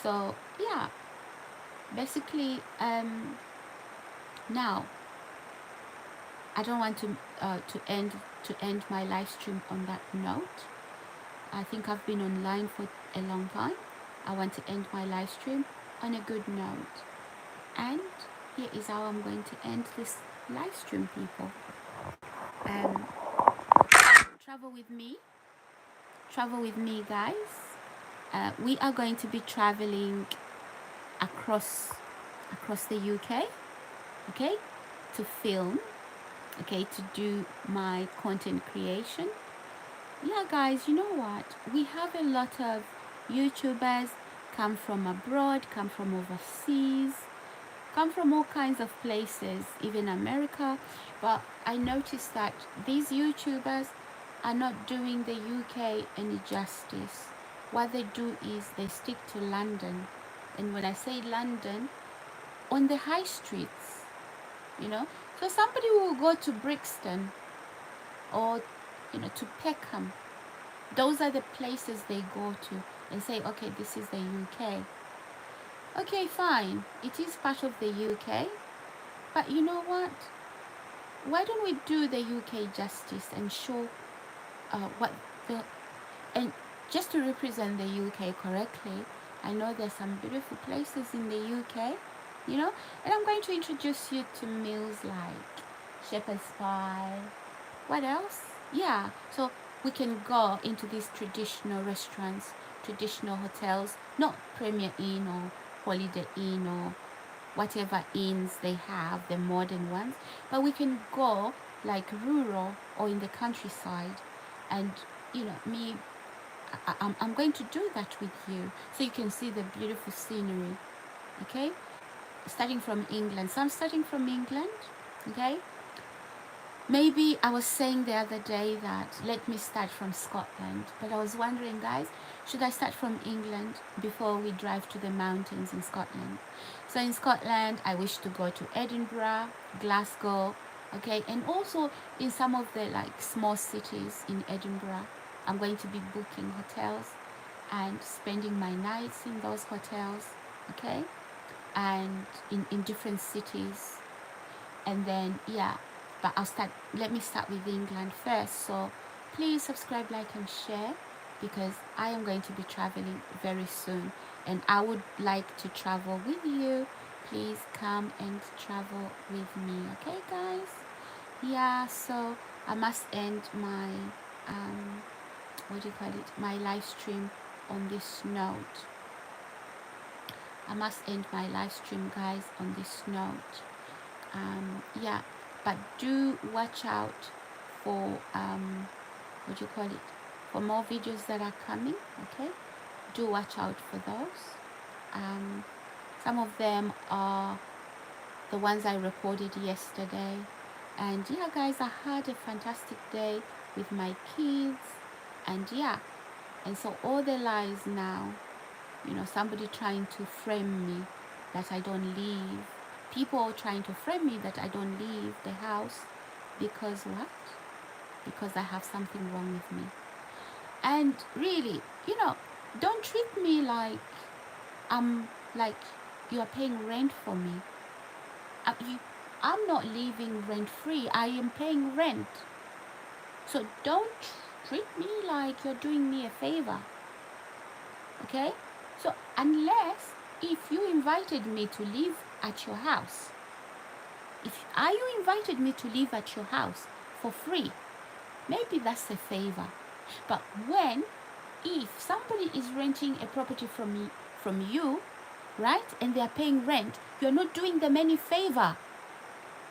So yeah, basically, now I don't want to end my live stream on that note. I think I've been online for a long time. I want to end my live stream on a good note, and here is how I'm going to end this live stream, people. Travel with me, guys. We are going to be traveling across the UK, okay, to film, okay, to do my content creation. Yeah, guys, you know what? We have a lot of YouTubers come from abroad, come from overseas, come from all kinds of places, even America. But I noticed that these YouTubers are not doing the UK any justice. What they do is they stick to London. And when I say London, on the high streets, you know. So somebody will go to Brixton or, to Peckham. Those are the places they go to and say, okay, this is the UK. Okay, fine. It is part of the UK. But you know what? Why don't we do the UK justice and show what the... And just to represent the UK correctly, I know there's some beautiful places in the UK, and I'm going to introduce you to meals like shepherd's pie. What else? Yeah, so we can go into these traditional restaurants, traditional hotels, not Premier Inn or Holiday Inn or whatever inns they have, the modern ones, but we can go like rural or in the countryside, and me, I'm going to do that with you so you can see the beautiful scenery. Okay, starting from England. So I'm starting from England. Okay, maybe I was saying the other day that let me start from Scotland, but I was wondering, guys, should I start from England before we drive to the mountains in Scotland? So in Scotland, I wish to go to Edinburgh, Glasgow, okay, and also in some of the like small cities in Edinburgh. I'm going to be booking hotels and spending my nights in those hotels, okay, and in different cities. And then, yeah, but let me start with England first. So please subscribe, like, and share, because I am going to be traveling very soon and I would like to travel with you. Please come and travel with me, okay, guys? Yeah, so I must end my my live stream on this note. I must end my live stream, guys, on this note. Yeah, but do watch out for for more videos that are coming. Okay, do watch out for those. Some of them are the ones I recorded yesterday, and yeah, guys, I had a fantastic day with my kids, and yeah, and so all the lies now, somebody trying to frame me that I don't leave. People trying to frame me that I don't leave the house because what? Because I have something wrong with me. And really, don't treat me like you are paying rent for me. I'm not living rent free. I am paying rent. So don't treat me like you're doing me a favor. Okay? So unless if you invited me to live at your house, are you invited me to live at your house for free? Maybe that's a favor. But if somebody is renting a property from you, right, and they are paying rent, you're not doing them any favor.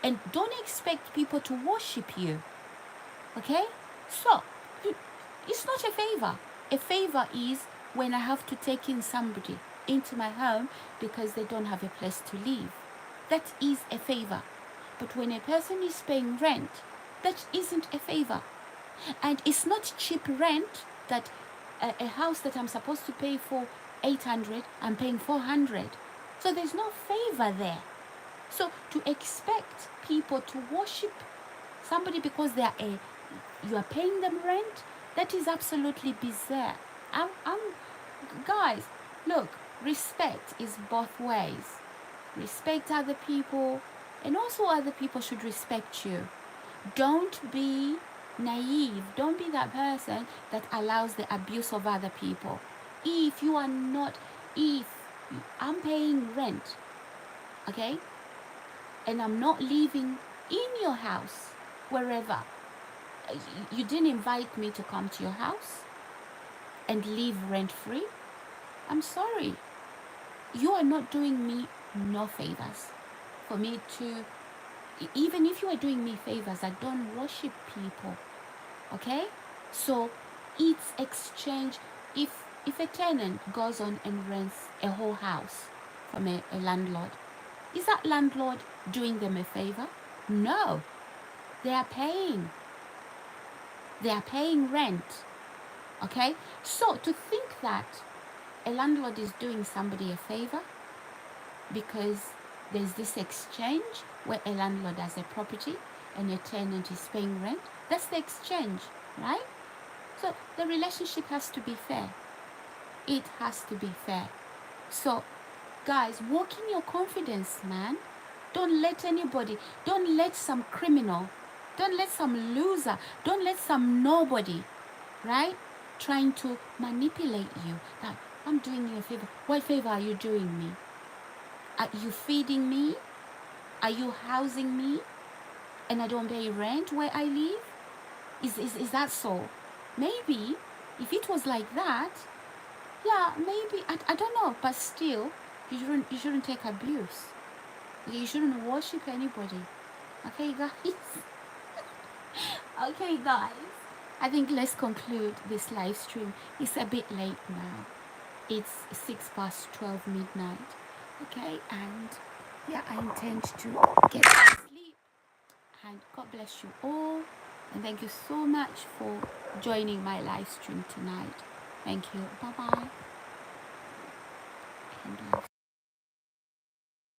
And don't expect people to worship you. Okay? So, it's not a favor. A favor is when I have to take in somebody into my home because they don't have a place to live. That is a favor. But when a person is paying rent, that isn't a favor. And it's not cheap rent that a house that I'm supposed to pay for 800, I'm paying 400. So there's no favor there. So to expect people to worship somebody because you are paying them rent, that is absolutely bizarre. Guys, look, respect is both ways. Respect other people, and also other people should respect you. Don't be naive. Don't be that person that allows the abuse of other people. If I'm paying rent, okay, and I'm not living in your house, wherever, you didn't invite me to come to your house and live rent free, I'm sorry. You are not doing me no favors. For me to, even if you are doing me favors, I don't worship people. Okay? So it's exchange. If a tenant goes on and rents a whole house from a landlord, Is that landlord doing them a favor? No. They are paying. They are paying rent. Okay? So to think that a landlord is doing somebody a favor because there's this exchange where a landlord has a property and a tenant is paying rent, that's the exchange, right? So the relationship has to be fair. It has to be fair. So guys, walk in your confidence, man. Don't let anybody, don't let some criminal, don't let some loser, don't let some nobody, right, trying to manipulate you. That I'm doing you a favor. What favor are you doing me? Are you feeding me? Are you housing me? And I don't pay rent where I live? Is that so? Maybe if it was like that, yeah, maybe I don't know, but still, you shouldn't take abuse. You shouldn't worship anybody. Okay, guys. Okay, guys. I think let's conclude this live stream. It's a bit late now. It's 12 midnight. Okay, and yeah, I intend to get to sleep. And God bless you all. And thank you so much for joining my live stream tonight. Thank you. Bye bye. And